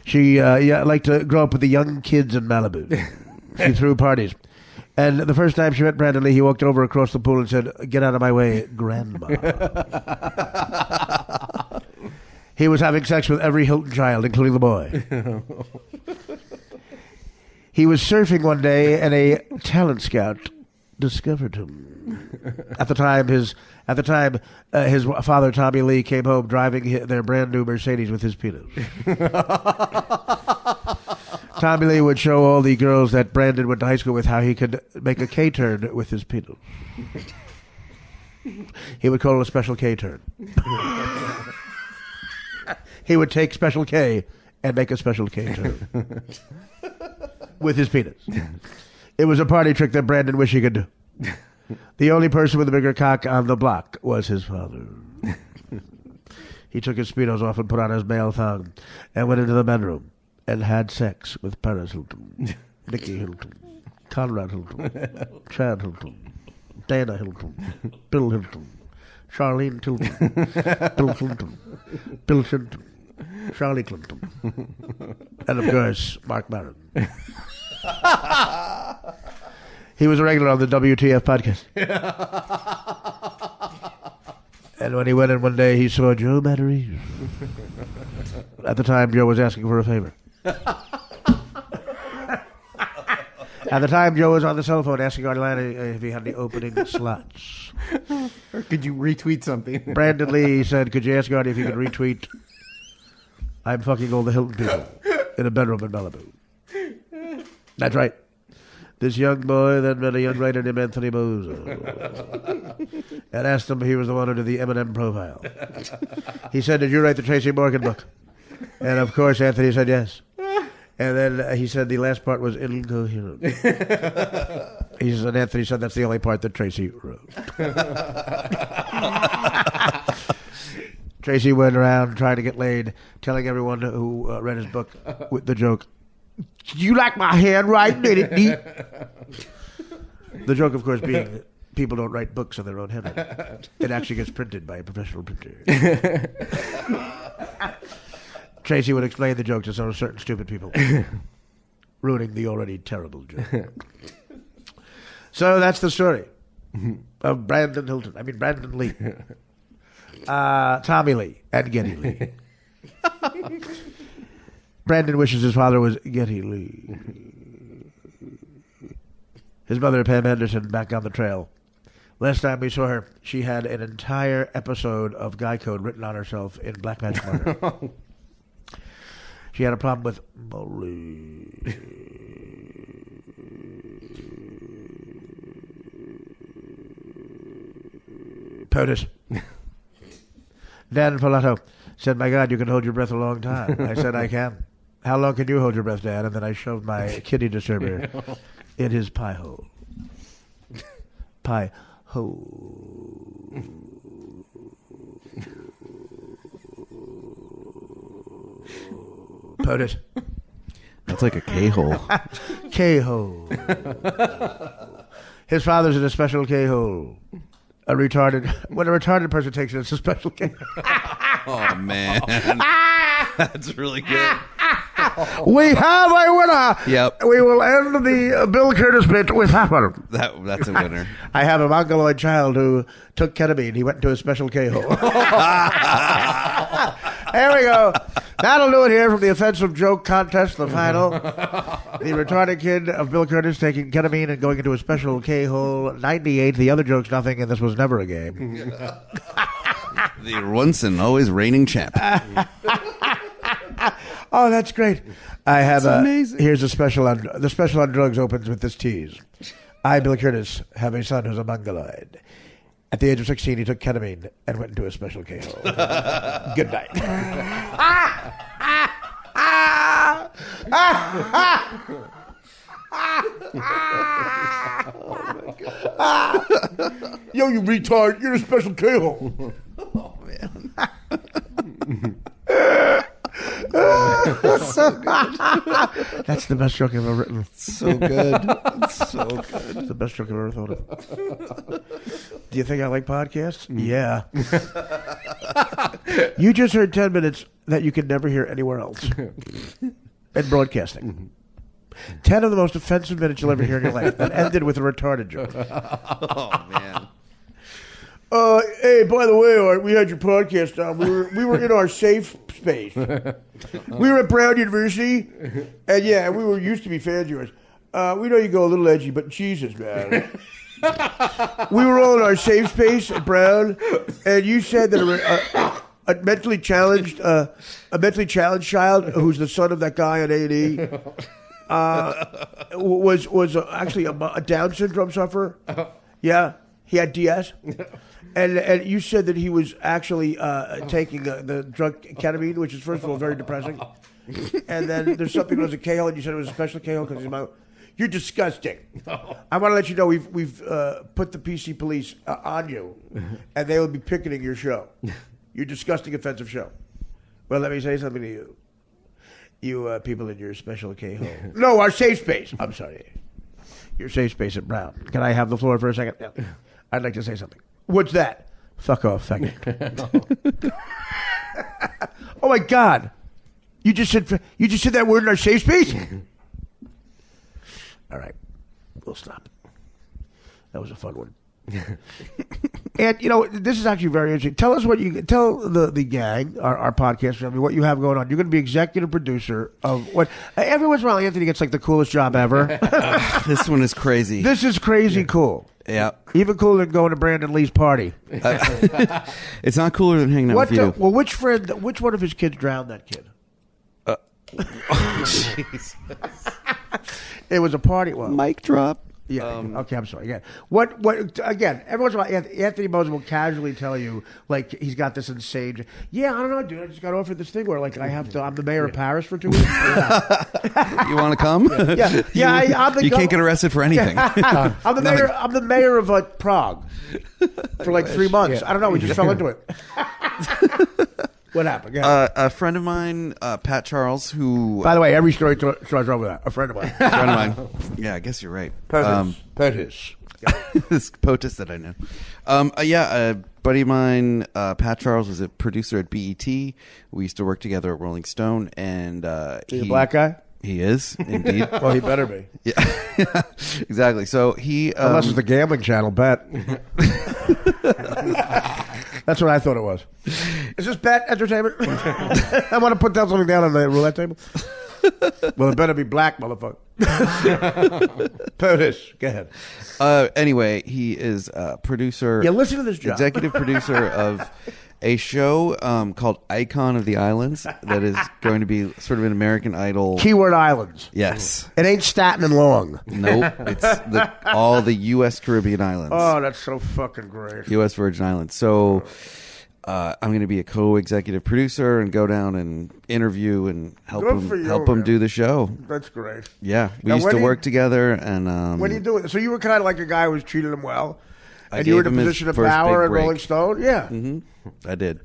She liked to grow up with the young kids in Malibu. She threw parties. And the first time she met Brandon Lee, he walked over across the pool and said, "Get out of my way, Grandma." He was having sex with every Hilton child, including the boy. He was surfing one day, and a talent scout discovered him. At the time, his father, Tommy Lee, came home driving their brand new Mercedes with his penis. Tommy Lee would show all the girls that Brandon went to high school with how he could make a K-turn with his penis. He would call it a special K-turn. He would take special K and make a special K-turn with his penis. It was a party trick that Brandon wished he could do. The only person with a bigger cock on the block was his father. He took his Speedos off and put on his male thong and went into the bedroom and had sex with Paris Hilton, Nikki Hilton, Conrad Hilton, Chad Hilton, Dana Hilton, Bill Hilton, Charlene Tilton, Bill Clinton, Bill Clinton, Charlie Clinton, and of course, Mark Maron. He was a regular on the WTF podcast. And when he went in one day, he saw Joe Matarese. At the time, Joe was asking for a favor. At the time, Joe was on the cell phone asking Artie Lang if he had any opening slots. Or could you retweet something? Brandon Lee said, "Could you ask Artie if he could retweet, I'm fucking all the Hilton people in a bedroom in Malibu." That's right. This young boy then met a young writer named Anthony Moser and asked him if he was the one who did the Eminem profile. He said, "Did you write the Tracy Morgan book?" And of course, Anthony said yes. And then he said the last part was incoherent. He said, Anthony said that's the only part that Tracy wrote. Tracy went around trying to get laid, telling everyone who read his book with the joke, "You like my handwriting, ain't it neat?" The joke, of course, being people don't write books on their own handwriting. It actually gets printed by a professional printer. Tracy would explain the joke to some certain stupid people, ruining the already terrible joke. So that's the story of Brandon Lee. Tommy Lee and Geddy Lee. Brandon wishes his father was Geddy Lee. His mother, Pam Anderson, back on the trail. Last time we saw her, she had an entire episode of Guy Code written on herself in Black Magic Marker. She had a problem with Molly. POTUS. Dan Falato said, "My God, you can hold your breath a long time." I said, "I can." "How long can you hold your breath, Dan?" And then I shoved my kidney disturber in his pie hole. Pie hole. POTUS. That's like a K-hole. K-hole. His father's in a special K-hole. When a retarded person takes it, it's a special K-hole. Oh, man. That's really good. We have a winner. Yep. We will end the Bill Curtis bit with that one. That's a winner. I have a mongoloid child who took ketamine. He went into a special K-hole. There we go. That'll do it here from the offensive joke contest, the final. The retarded kid of Bill Curtis taking ketamine and going into a special K-hole. 98. The other joke's nothing, and this was never a game. The once and always reigning champ. Oh, that's great. I have That's amazing. Here's the special on drugs opens with this tease. I, Billy Curtis, have a son who's a mongoloid. At the age of 16, he took ketamine and went into a special K-hole. Good night. Yo, you retard! You're a special K-hole. Oh man. So good. That's the best joke I've ever written. So good. So good. It's the best joke I've ever thought of. Do you think I like podcasts? Yeah. You just heard 10 minutes that you can never hear anywhere else in broadcasting. 10 of the most offensive minutes you'll ever hear in your life that ended with a retarded joke. Oh man. Hey, by the way, Art, we had your podcast on. We were in our safe space. We were at Brown University, and yeah, we used to be fans of yours. We know you go a little edgy, but Jesus, man. We were all in our safe space at Brown, and you said that a mentally challenged child who's the son of that guy on A&E was actually a Down syndrome sufferer. Yeah, he had DS. And you said that he was actually taking the drug ketamine, which is, first of all, very depressing. And then there's something that was a K-hole, and you said it was a special K-hole because he's my... You're disgusting. I want to let you know we've put the PC police on you, and they will be picketing your show. Your disgusting, offensive show. Well, let me say something to you. You people in your special K-hole. No, our safe space. I'm sorry. Your safe space at Brown. Can I have the floor for a second? Yeah. I'd like to say something. What's that? Fuck off, faggot. Oh my God! You just said that word in our safe space. All right, we'll stop. That was a fun one. And this is actually very interesting. Tell us tell the gang, our podcast family, what you have going on. You're going to be executive producer of what? Every once in a while, Anthony gets like the coolest job ever. This one is crazy. This is crazy cool. Yeah. Even cooler than going to Brandon Lee's party. It's not cooler than hanging out with you. Well, which one of his kids drowned that kid? Jeez. It was a party. Well, Mic drop. Yeah. Okay, I'm sorry. Again, what? Again, every once in a while, Anthony Moses will casually tell you, like, he's got this insane. Yeah, I don't know, dude. I just got offered this thing where, like, I'm the mayor of Paris for 2 weeks. Yeah. You want to come? Yeah. You can't get arrested for anything. I'm the mayor of Prague for like 3 months. Yeah. I don't know. We just fell into it. What happened? Yeah. A friend of mine, Pat Charles, who... By the way, every story starts over that. A friend of mine. Yeah, I guess you're right. POTUS. This POTUS that I know. A buddy of mine, Pat Charles, was a producer at BET. We used to work together at Rolling Stone, and he's a black guy? He is, indeed. Well, he better be. Yeah, exactly. So he... Unless it's the gambling channel, bet. That's what I thought it was. Is this bet entertainment? I want to put something down on the roulette table. Well, it better be black, motherfucker. POTUS. Go ahead. Anyway, he is a producer. Yeah, listen to this job. Executive producer of a show called Icon of the Islands that is going to be sort of an American Idol. Keyword islands. Yes. It ain't Staten and Long. Nope. It's all the U.S. Caribbean islands. Oh, that's so fucking great. U.S. Virgin Islands. So I'm going to be a co-executive producer and go down and interview and help him do the show. That's great. Yeah. We used to work together. And when are you doing it? So you were kind of like a guy who was treating him well. And you were in a position of power at Rolling Stone? Yeah. Mm-hmm. I did.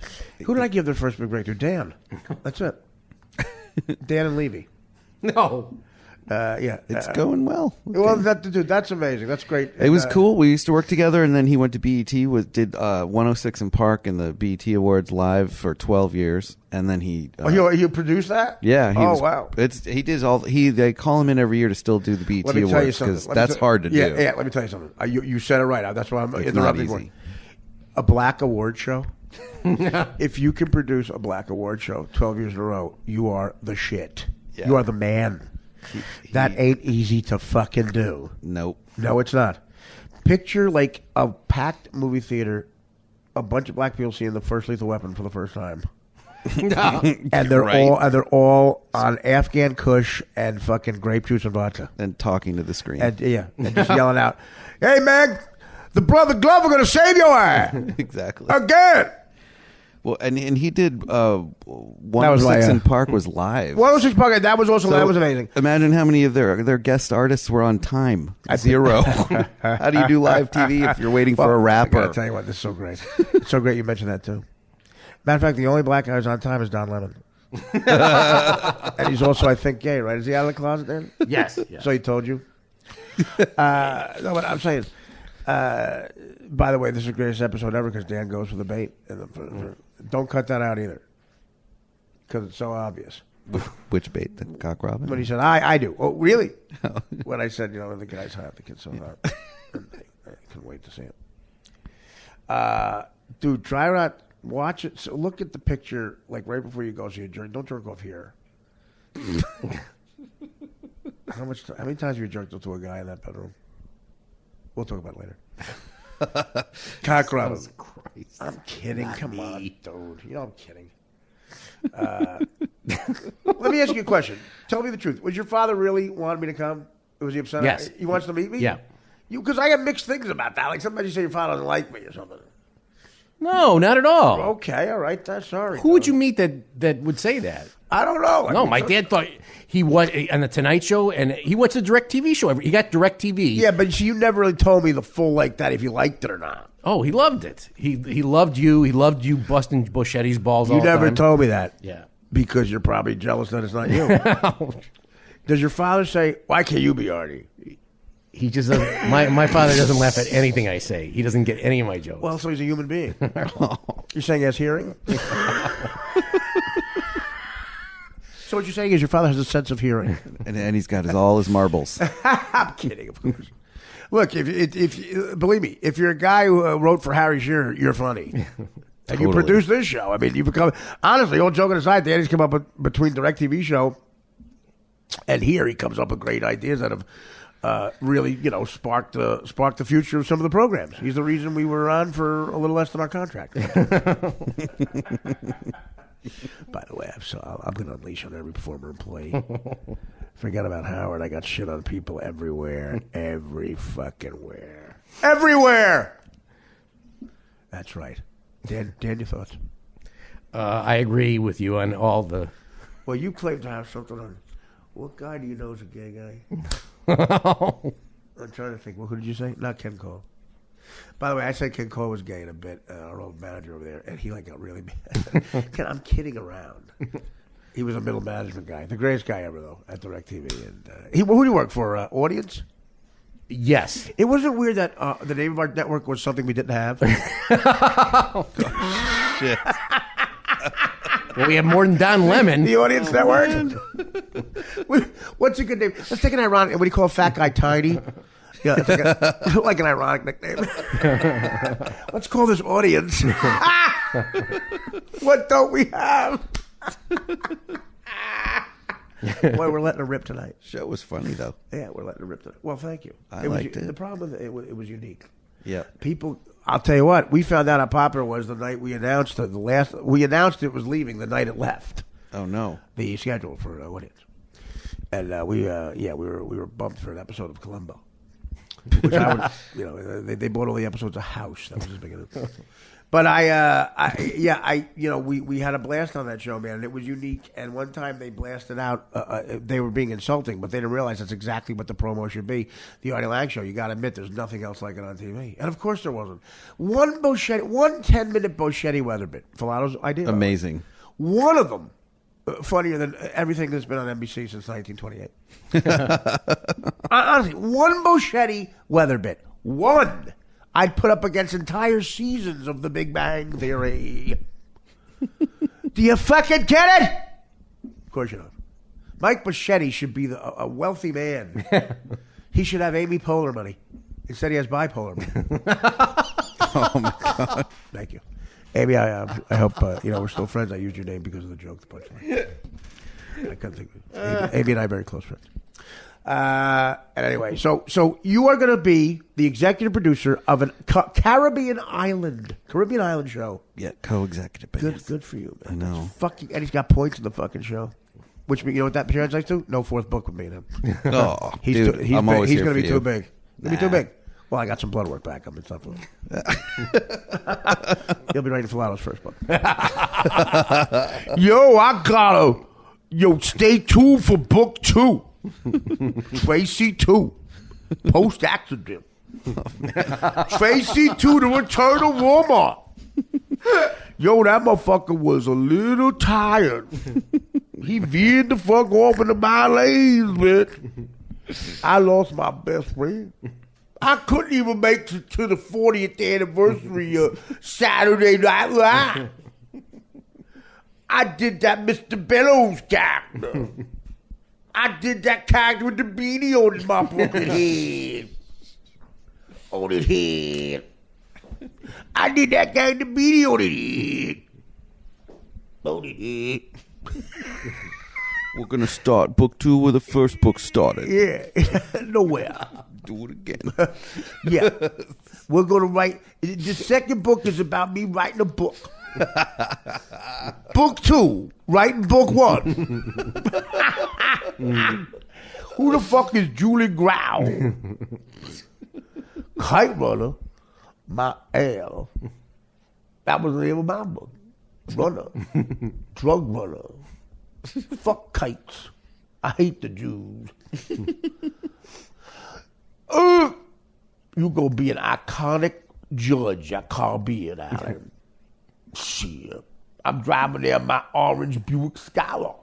Who did I give the first big break to? Dan. That's it. Dan and Levy. No. Yeah. It's going well. Well, that's amazing. That's great. It was cool. We used to work together, and then he went to BET, did 106 in Park and the BET Awards live for 12 years, and then he... you produced that? Yeah. Wow. They call him in every year to still do the BET Awards, because that's hard to do. Yeah, let me tell you something. You said it right. That's why I'm interrupting you. A black award show? If you can produce a black award show 12 years in a row, you are the shit. Yeah. You are the man. That ain't easy to fucking do. Nope. No, it's not. Picture like a packed movie theater, a bunch of black people seeing the first Lethal Weapon for the first time. and they're all on Afghan Kush and fucking grape juice and vodka, and talking to the screen, and just yelling out, "Hey man, the brother Glover going to save your ass exactly again." Well, and he did 106 in Park was live. 106 Park, that was amazing. Imagine how many of their guest artists were on time. 0. How do you do live TV if you're waiting for a rapper? I gotta tell you what, this is so great. It's so great you mentioned that too. Matter of fact, the only black guy who's on time is Don Lemon. And he's also, I think, gay, right? Is he out of the closet then? Yes. So he told you? No, but I'm saying, by the way, this is the greatest episode ever because Dan goes for the bait. Don't cut that out either because it's so obvious. Which bait? The cock robin? When he said, I do. Oh, really? When I said, the guy's hot, the kid's so hot. I couldn't wait to see it. Dude, try not, watch it. So look at the picture, like right before you go, so you jerk. Don't jerk off here. How many times have you jerked off to a guy in that bedroom? We'll talk about it later. Cock robin. I'm kidding. Come on, dude. I'm kidding. Let me ask you a question. Tell me the truth. Was your father really wanted me to come? Was he upset? Yes. He wants to meet me? Yeah. Because I have mixed things about that. Like sometimes you say your father doesn't like me or something. No, not at all. Okay, all right. That's sorry. Who would you meet that would say that? I don't know. No, my dad thought he was on the Tonight Show, and he went to Direct TV show. He got Direct TV. Yeah, but you never really told me the full like that if you liked it or not. Oh, he loved it. He loved you. He loved you busting Buscetti's balls all the time. You never told me that. Yeah. Because you're probably jealous that it's not you. Does your father say, "Why can't you be Artie"? He just doesn't. My father doesn't laugh at anything I say. He doesn't get any of my jokes. Well, so he's a human being. You're saying he has hearing? So what you're saying is your father has a sense of hearing, and he's got all his marbles. I'm kidding, of course. Look, if believe me, if you're a guy who wrote for Harry Shearer, you're funny. And you produce this show. I mean, you become honestly. All joking aside, Danny's come up with, between Direct TV show and here, he comes up with great ideas that have really, sparked the future of some of the programs. He's the reason we were on for a little less than our contract. By the way, I'm going to unleash on every former employee. Forget about Howard. I got shit on people everywhere. Every fucking where. Everywhere! That's right. Dan, your thoughts? I agree with you on all the... Well, you claim to have something on... What guy do you know is a gay guy? I'm trying to think. Who did you say? Not Ken Cole. By the way, I said Ken Cole was gay in a bit. Our old manager over there, and he got really mad. I'm kidding around. He was a middle management guy, the greatest guy ever though at Direct TV. And who do you work for? Audience? Yes. It wasn't weird that the name of our network was something we didn't have. Shit. Well, we have more than Don Lemon. The Audience Network. What's a good name? Let's take an ironic. What do you call a fat guy? Tiny. Yeah, like an ironic nickname. Let's call this Audience. What don't we have? Boy, we're letting it rip tonight. Show was funny though. Yeah, we're letting it rip tonight. Well, thank you. I liked it. The problem with it was unique. Yeah. People, I'll tell you what. We found out how popular it was the night we announced it. We announced it was leaving the night it left. Oh no. The schedule for Audience, and we were bumped for an episode of Columbo. Which I would, they bought all the episodes of House. That was as big as it. But we had a blast on that show, man, and it was unique. And one time they blasted out, they were being insulting, but they didn't realize that's exactly what the promo should be. The Artie Lang show. You got to admit, there's nothing else like it on TV, and of course there wasn't. One 10-minute Boschetti weather bit, Filato's idea. Amazing. One of them. Funnier than everything that's been on NBC since 1928. Honestly, one Boschetti weather bit. One. I'd put up against entire seasons of The Big Bang Theory. Do you fucking get it? Of course you don't. Mike Boschetti should be a wealthy man. He should have Amy Poehler money. Instead he has bipolar money. Oh, my God. Thank you. Amy, I hope we're still friends. I used your name because of the joke, the punchline. I couldn't think of it. Amy and I are very close friends. And anyway, so you are going to be the executive producer of a Caribbean Island show. Yeah, co-executive. Good for you, man. I know. And he's got points in the fucking show. Which, you know what that translates to? No fourth book with me and him. Oh, he's dude, he's I'm always he's here going to for be you. too big. Be too big. Well, I got some blood work back up and stuff. He'll be ready to fill out his first book. Stay tuned for book 2. Tracy 2. Post accident. Tracy 2, the return of Walmart. That motherfucker was a little tired. He veered the fuck off into my lanes, man. I lost my best friend. I couldn't even make it to the 40th anniversary of Saturday Night Live. I did that Mr. Bellows character. I did that character with the beanie on my fucking head. On his head. I did that guy with the beanie on his head. On his head. We're going to start book 2 where the first book started. Yeah. Nowhere. Do it again. Yeah. We're going to write. The second book is about me writing a book. Book 2, writing book 1. Who the fuck is Julie Grau? Kite runner, my L. That was the name of my book. Runner. Drug runner. Fuck kites. I hate the Jews. You gonna be an iconic judge at Caribbean Island. Shit. I'm driving there in my orange Buick Skylark.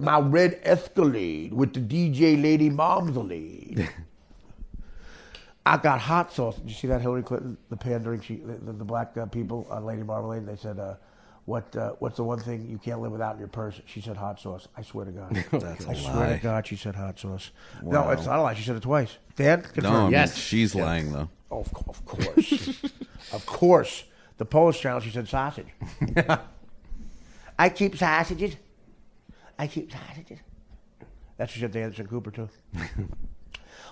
My red Escalade with the DJ Lady Marmalade. I got hot sauce. Did you see that Hillary Clinton, the pandering, the black people on Lady Marmalade? They said, what's the one thing you can't live without in your purse? She said hot sauce. I swear to God. That's a lie. I swear to God she said hot sauce. Wow. No, it's not a lie. She said it twice. Dan, confirm. No, I mean, Yes. she's lying, though. Oh, of course. Of course. The Polish channel, she said sausage. I keep sausages. That's what she said to Anderson Cooper, too.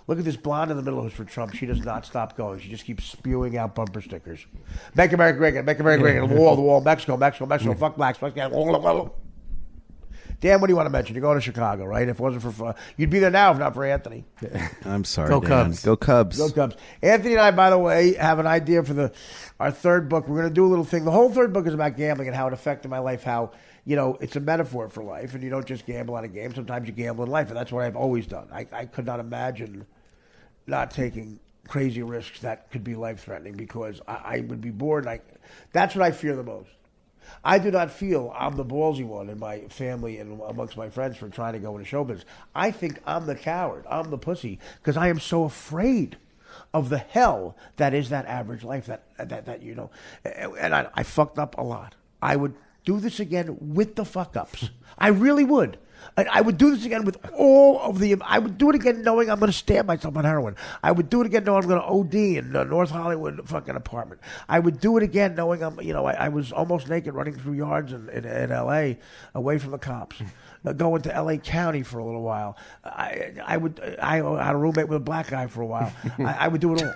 Look at this blonde in the middle who's for Trump. She does not stop going. She just keeps spewing out bumper stickers. Make America great again. Make America great again. The wall. Mexico. Fuck blacks. Fuck Dan, what do you want to mention? You're going to Chicago, right? If it wasn't for fun, you'd be there now if not for Anthony. I'm sorry, Go Dan. Cubs. Go Cubs. Go Cubs. Anthony and I, by the way, have an idea for our third book. We're going to do a little thing. The whole third book is about gambling and how it affected my life, how, it's a metaphor for life, and you don't just gamble on a game. Sometimes you gamble in life, and that's what I've always done. I could not imagine not taking crazy risks that could be life-threatening because I would be bored. That's what I fear the most. I do not feel I'm the ballsy one in my family and amongst my friends for trying to go into show business. I think I'm the coward. I'm the pussy because I am so afraid of the hell that is that average life that and I fucked up a lot. I would do this again with the fuck-ups. I really would. I would do this again with all of the... I would do it again knowing I'm going to stab myself on heroin. I would do it again knowing I'm going to OD in a North Hollywood fucking apartment. I would do it again knowing I was almost naked running through yards in L.A. away from the cops. Going to L.A. County for a little while. I had a roommate with a black guy for a while. I would do it all.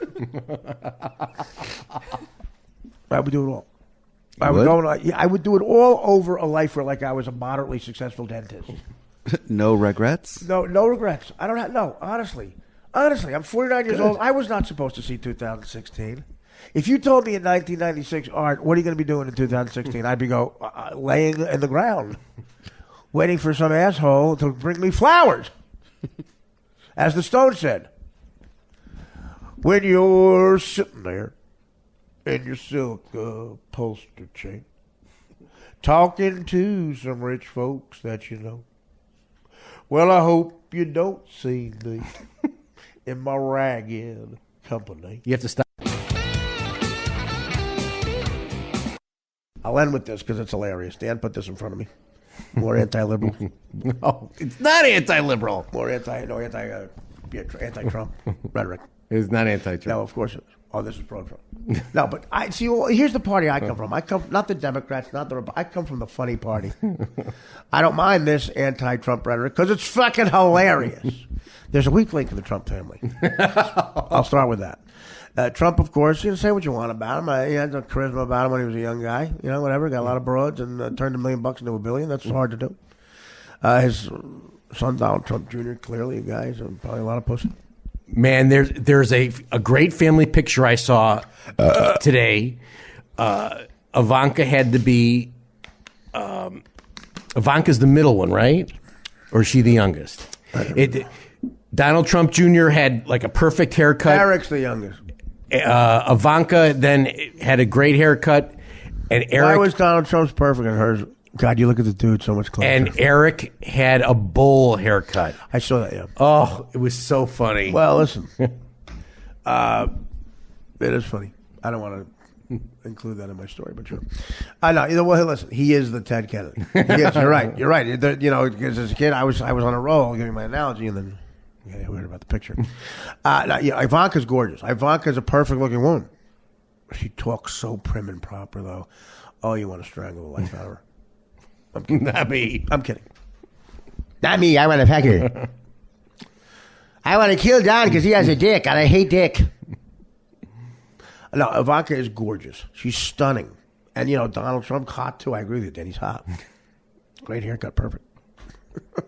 I would do it all. I would do it all over a life where I was a moderately successful dentist. No regrets? No regrets. I don't have, no, honestly, I'm 49 years old. I was not supposed to see 2016. If you told me in 1996, Art, what are you going to be doing in 2016? I'd be laying in the ground, waiting for some asshole to bring me flowers. As the Stones said, when you're sitting there in your silk upholstered chair, talking to some rich folks that you know. Well, I hope you don't see me in my ragged company. You have to stop. I'll end with this because it's hilarious. Dan put this in front of me. More anti-liberal. No, it's not anti-liberal. More anti-Trump rhetoric. It's not anti-Trump. No, of course it is. Oh, this is pro-Trump. No, but here's the party I come from. I come not the Democrats, I come from the funny party. I don't mind this anti-Trump rhetoric because it's fucking hilarious. There's a weak link in the Trump family. I'll start with that. Trump, of course, you can say what you want about him. He had no charisma about him when he was a young guy. Whatever. Got a lot of broads and turned $1 million into $1 billion. That's hard to do. His son, Donald Trump Jr., clearly a guy who's probably a lot of pussy. Man, there's a great family picture I saw today. Ivanka had to be... Ivanka's the middle one, right? Or is she the youngest? Donald Trump Jr. had like a perfect haircut. Eric's the youngest. Ivanka then had a great haircut. And Eric... Why was Donald Trump's perfect and hers... God, you look at the dude so much closer. And Eric had a bowl haircut. I saw that, yeah. Oh, it was so funny. Well, listen. It is funny. I don't want to include that in my story, but sure. I know. Listen, he is the Ted Kennedy. Yes, you're right. You're right. Because as a kid, I was on a roll giving my analogy, and then I heard about the picture. Ivanka's gorgeous. Ivanka's a perfect-looking woman. She talks so prim and proper, though. Oh, you want to strangle the life out of her. I'm kidding. Not me. I'm kidding. Not me. I want to fuck her. I want to kill Don because he has a dick, and I hate dick. No, Ivanka is gorgeous. She's stunning. And, Donald Trump, hot, too. I agree with you, Danny's hot. Great haircut, perfect.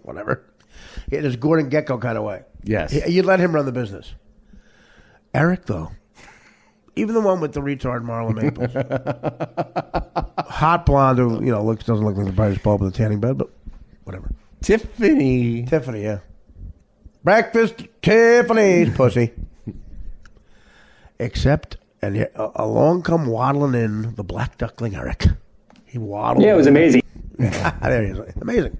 Whatever. In his Gordon Gekko kind of way. Yes. You'd let him run the business. Eric, though. Even the one with the retard Marlon Maples. Hot blonde who, doesn't look like the brightest bulb in the tanning bed, but whatever. Tiffany, yeah. Breakfast, Tiffany's pussy. Except, and along come waddling in the black duckling Eric. He waddled. Yeah, it was amazing. There he is. Amazing.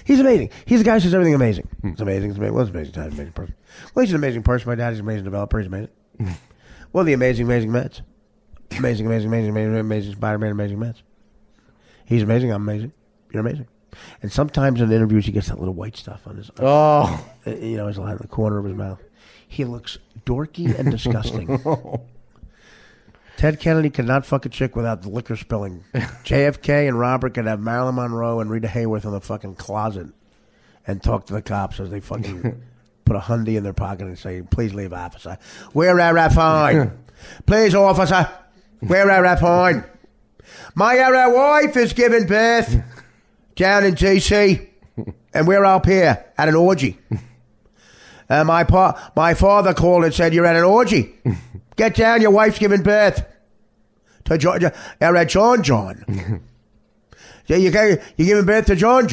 He's amazing. He's the guy who says everything amazing. It's amazing. It's amazing. Well, it's amazing. He's an amazing person. Well, he's an amazing person. My daddy's an amazing developer. He's amazing. Well, the amazing Mets. Amazing Spider-Man, amazing Mets. He's amazing. I'm amazing. You're amazing. And sometimes in interviews, he gets that little white stuff on his... Oh. His line in the corner of his mouth. He looks dorky and disgusting. Ted Kennedy could not fuck a chick without the liquor spilling. JFK and Robert could have Marilyn Monroe and Rita Hayworth in the fucking closet and talk to the cops as they fucking... put a hundy in their pocket and say, please leave, officer. Where are I fine? Please, officer. Where are I fine? My wife is giving birth down in D.C. and we're up here at an orgy. My father called and said, you're at an orgy. Get down, your wife's giving birth to John. You're giving birth to John.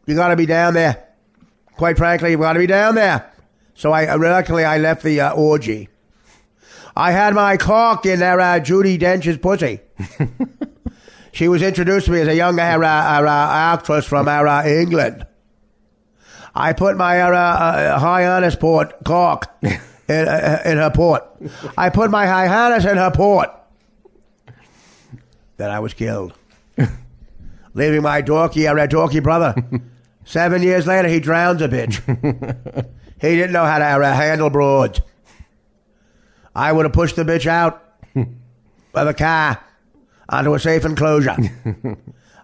You got to be down there. Quite frankly, you've got to be down there. So reluctantly, I left the orgy. I had my cock in Judi Dench's pussy. She was introduced to me as a young actress from England. I put my Hyannis port cock in her port. I put my Hyannis in her port. Then I was killed. Leaving my dorky brother. 7 years later, he drowns a bitch. He didn't know how to handle broads. I would have pushed the bitch out of the car onto a safe enclosure.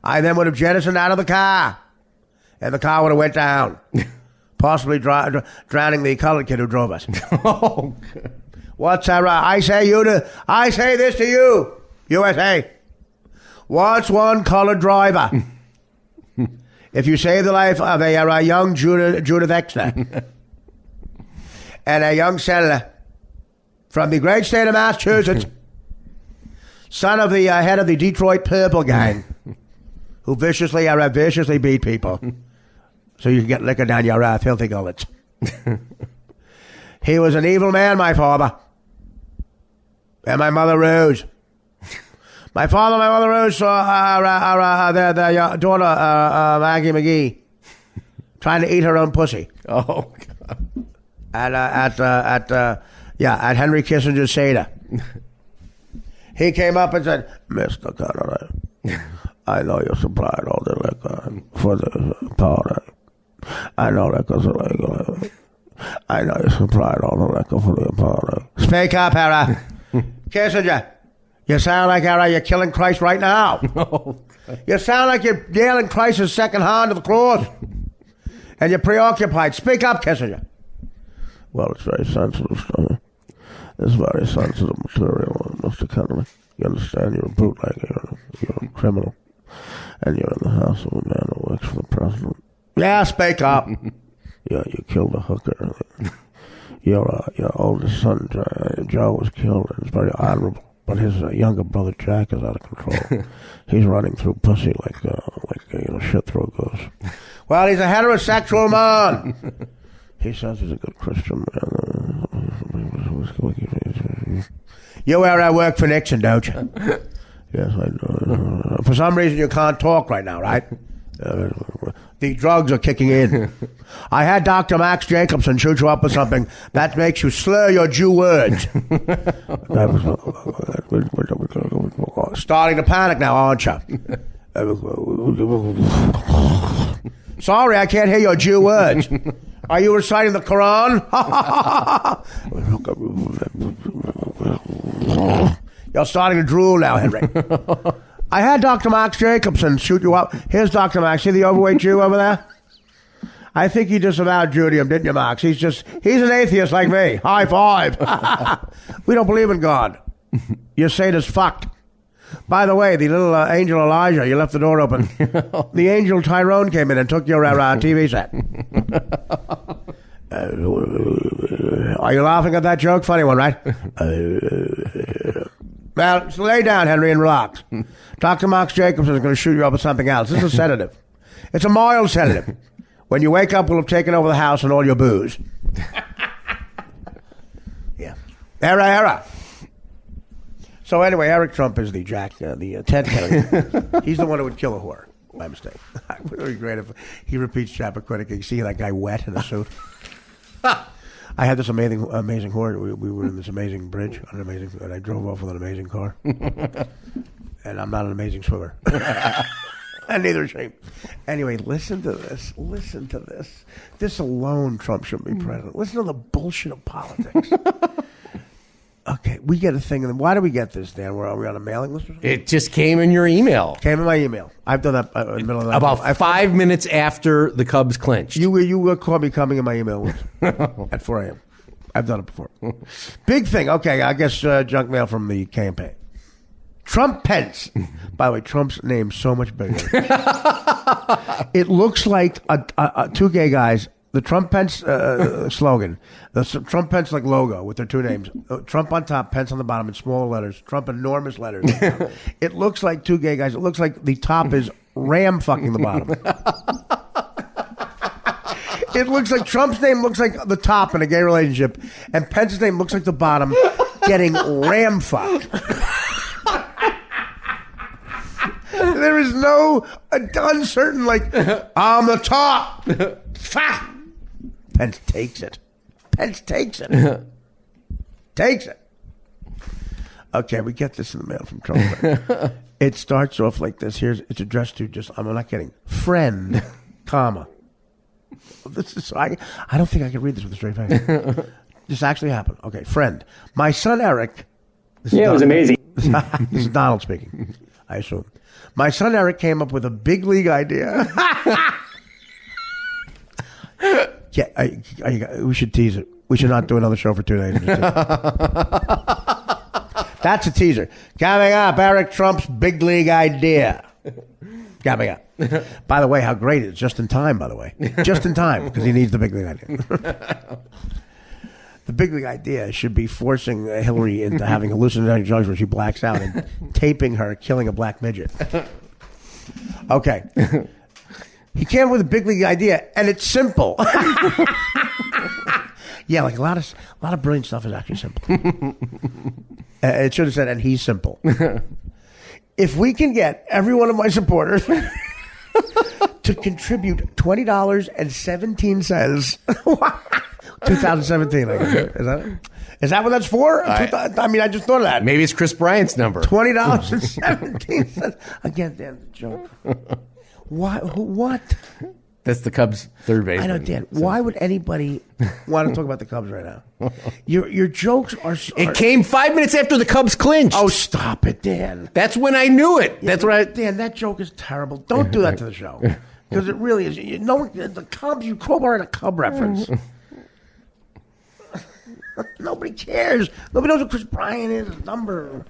I then would have jettisoned out of the car, and the car would have went down, possibly drowning the colored kid who drove us. Oh, what's that? I say this to you, USA. What's one colored driver? If you save the life of a young Judith Exner and a young senator from the great state of Massachusetts, son of the head of the Detroit Purple Gang, who viciously beat people so you can get liquor down your filthy gullets. He was an evil man, my father. And my mother Rose. My father and my mother Rose saw their daughter, Maggie McGee, trying to eat her own pussy. Oh, God. At Henry Kissinger's Seder. He came up and said, Mr. Kennedy, I know you supplied all the liquor for the party. I know you supplied all the liquor for the party. Speak up, Harry. Kissinger. You sound like you're killing Christ right now. Oh, you sound like you're nailing Christ's second hand to the cross. And you're preoccupied. Speak up, Kissinger. Well, it's very sensitive stuff. It's very sensitive material, Mr. Kennedy. You understand? You're a bootlegger. You're a criminal. And you're in the house of a man who works for the president. Yeah, speak up. Yeah, you killed a hooker. Your oldest son, Joe, was killed. It's very honorable. But his younger brother, Jack, is out of control. He's running through pussy like shit through a goose. Well, he's a heterosexual man. He says he's a good Christian man. You work for Nixon, don't you? Yes, I do. For some reason, you can't talk right now, right? The drugs are kicking in. I had Dr. Max Jacobson shoot you up with something that makes you slur your Jew words. Starting to panic now, aren't you? Sorry, I can't hear your Jew words. Are you reciting the Quran? You're starting to drool now, Henry. I had Dr. Max Jacobson shoot you up. Here's Dr. Max. See the overweight Jew over there? I think you disavowed Judaism, didn't you, Max? He's an atheist like me. High five. We don't believe in God. Your Satan's fucked. By the way, the little angel Elijah, you left the door open. The angel Tyrone came in and took your TV set. Are you laughing at that joke? Funny one, right? Well, so lay down, Henry, and relax. Dr. Max Jacobson is going to shoot you up with something else. This is a sedative. It's a mild sedative. When you wake up, we'll have taken over the house and all your booze. Yeah. Era. So anyway, Eric Trump is the Ted Kennedy. He's the one who would kill a whore. My mistake. It would be great if he repeats Chappaquiddick. You see that guy wet in a suit. I had this amazing whore. We were in this amazing bridge, and I drove off with an amazing car. And I'm not an amazing swimmer. And neither is she. Anyway, listen to this. This alone, Trump shouldn't be president. Listen to the bullshit of politics. Okay, we get a thing. And why do we get this, Dan? Are we on a mailing list or something? It just came in your email. Came in my email. I've done that in the middle of the night. About 5 minutes after the Cubs clinched. You caught me coming in my email at 4 a.m. I've done it before. Big thing. Okay, I guess junk mail from the campaign. Trump Pence. By the way, Trump's name's so much bigger. It looks like two gay guys. The Trump Pence slogan, the Trump Pence logo with their two names, Trump on top, Pence on the bottom in small letters, Trump enormous letters. It looks like two gay guys. It looks like the top is ram fucking the bottom. It looks like Trump's name looks like the top in a gay relationship, and Pence's name looks like the bottom getting ram fucked. There is no uncertain on the top. Fuck. Pence takes it. Takes it. Okay, we get this in the mail from Trump. It starts off like this. It's addressed to I'm not kidding. Friend, comma. This is I don't think I can read this with a straight face. This actually happened. Okay, friend. My son Eric. It was amazing. This is Donald speaking, I assume. My son Eric came up with a big league idea. Yeah, we should tease it. We should not do another show for 2 days. That's a teaser. Coming up, Eric Trump's big league idea. Coming up. By the way, how great it is. Just in time, by the way. Just in time, because he needs the big league idea. The big league idea should be forcing Hillary into having hallucinatory drugs where she blacks out and taping her killing a black midget. Okay. He came up with a big league idea, and it's simple. Yeah, a lot of brilliant stuff is actually simple. It should have said, and he's simple. If we can get every one of my supporters to contribute $20.17, 2017, I guess. Is that it? Is that what that's for? I just thought of that. Maybe it's Chris Bryant's number. $20.17. Again, Dan, the joke. Why? What? That's the Cubs' third baseman. I know, Dan. Why would anybody want to talk about the Cubs right now? Your jokes are... It came 5 minutes after the Cubs clinched. Oh, stop it, Dan. That's when I knew it. Yeah, Dan, that joke is terrible. Don't do that to the show. because it really is. You know, the Cubs, you crowbar in a Cub reference. Nobody cares. Nobody knows what Chris Bryant is, his number.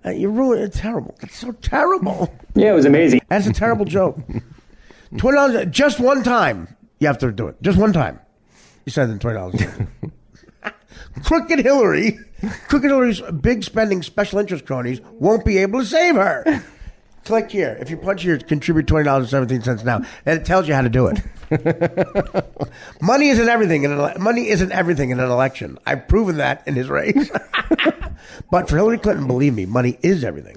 You ruined it. It's terrible. It's so terrible. Yeah, it was amazing. That's a terrible joke. $20, just one time. You have to do it. Just one time. You send them $20. Crooked Hillary's big spending special interest cronies won't be able to save her. Click here. If you punch here, contribute $20.17 now. And it tells you how to do it. Money isn't everything in an election. I've proven that in his race. But for Hillary Clinton, believe me, money is everything.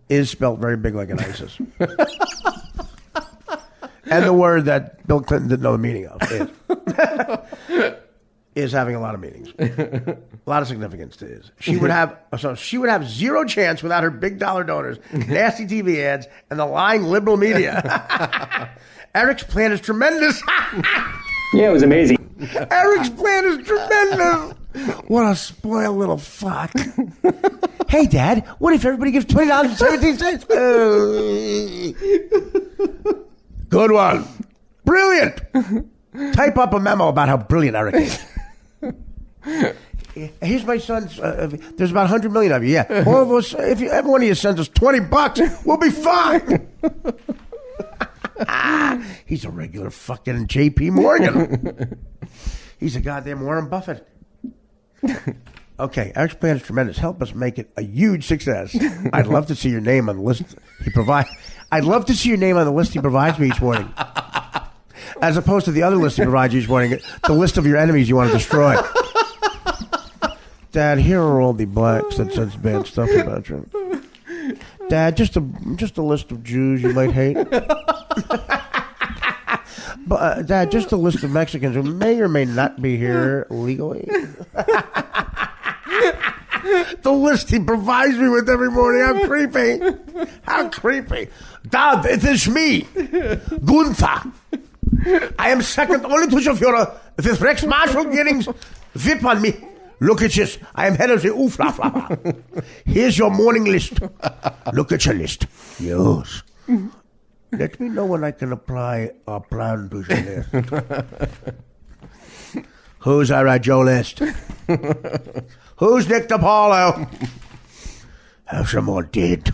Is spelled very big like an ISIS. And the word that Bill Clinton didn't know the meaning of is having a lot of meanings. A lot of significance to is. She would have zero chance without her big dollar donors, nasty TV ads, and the lying liberal media. Eric's plan is tremendous. Yeah, it was amazing. Eric's plan is tremendous. What a spoiled little fuck. Hey, Dad, what if everybody gives $20.17? Good one. Brilliant. Type up a memo about how brilliant Eric is. Here's my son's. There's about 100 million of you. Yeah. All of us, if every one of you sends us $20, we'll be fine. He's a regular fucking J.P. Morgan. He's a goddamn Warren Buffett. Okay, Eric's plan is tremendous. Help us make it a huge success. I'd love to see your name on the list I'd love to see your name on the list he provides me each morning. As opposed to the other list he provides you each morning, the list of your enemies you want to destroy. Dad, here are all the blacks that says bad stuff about you. Dad, just a list of Jews you might hate. But Dad, just a list of Mexicans who may or may not be here legally. The list he provides me with every morning. How creepy. How creepy. Dad, it is me, Gunther. I am second only to the Führer with Rex Marshall getting whip on me. Look at this. I am head of the Uflaflaffer. Here's your morning list. Look at your list. Yes. Let me know when I can apply our plan to your list. Who's our Joe list? Who's Nick DiPaolo? Have some more dead.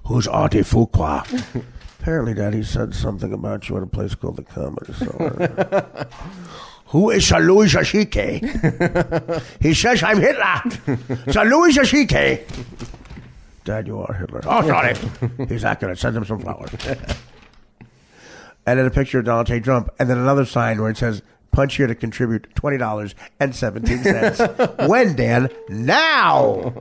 Who's Artie Fuqua? Apparently, Dad, he said something about you at a place called the Comedy Store. Who is Sir Louis Jashike? He says I'm Hitler. Sir Louis Jashike. Dad, you are Hitler. Oh, sorry. He's accurate. Send him some flowers. And then a picture of Donald J. Trump, and then another sign where it says, punch here to contribute $20.17. When, Dan? Now!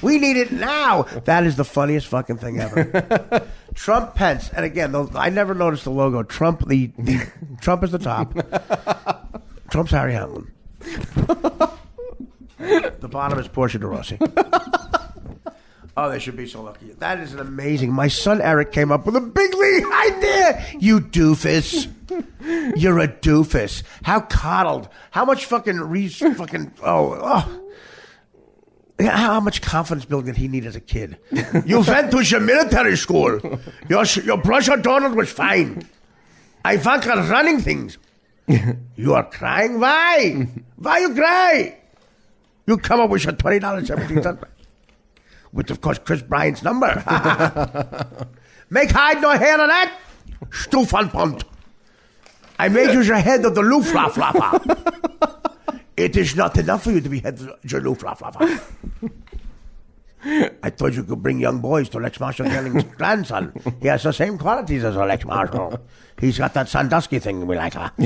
We need it now. That is the funniest fucking thing ever. Trump, Pence, and again, I never noticed the logo. Trump, Trump is the top. Trump's Harry Hamlin. The bottom is Portia de Rossi. Oh, they should be so lucky. That is an amazing. My son Eric came up with a big league idea. You doofus. You're a doofus. How coddled. How much fucking how much confidence building did he need as a kid? You went to your military school. Your brother Donald was fine. I want running things. You are crying? Why? Why you cry? You come up with your $20.17. With, of course, Chris Bryant's number. Make hide no hair of that. Stufenbund. I made you the head of the Luftwaffe. It is not enough for you to be head of the Luftwaffe. I thought you could bring young boys to Lex Marshall Gelling's grandson. He has the same qualities as Lex Marshall. He's got that Sandusky thing we like. Fuck.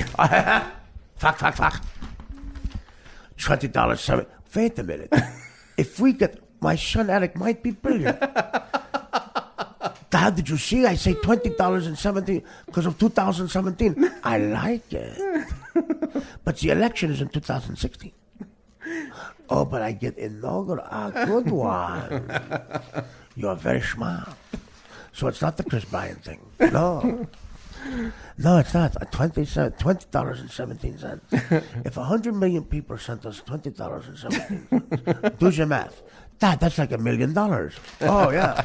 $20.70. Wait a minute. If we get... My son Eric might be brilliant. Dad, did you see? I say $20.17 because of 2017. I like it. But the election is in 2016. Oh, but I get inaugural. Good one. You're very smart. So it's not the Chris Bryant thing. No. No, it's not. $20.17. If 100 million people sent us $20.17, do your math. Dad, that's like $1 million. Oh, yeah.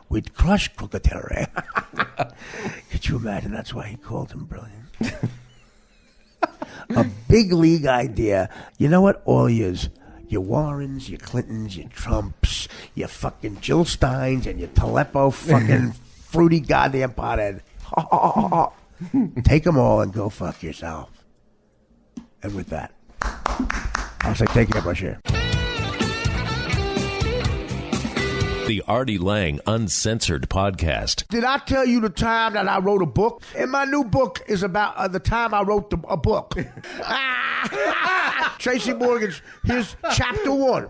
we'd crush crocodile. Could you imagine? That's why he called him brilliant. A big league idea. You know what? All yous. Your Warrens, your Clintons, your Trumps, your fucking Jill Steins, and your Aleppo fucking fruity goddamn pothead. Take them all and go fuck yourself. And with that, I'll say take it up, Russia. The Artie Lang Uncensored Podcast. Did I tell you the time that I wrote a book? And my new book is about the time I wrote a book. Tracy Morgan's, here's chapter 1.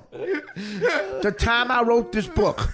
The time I wrote this book.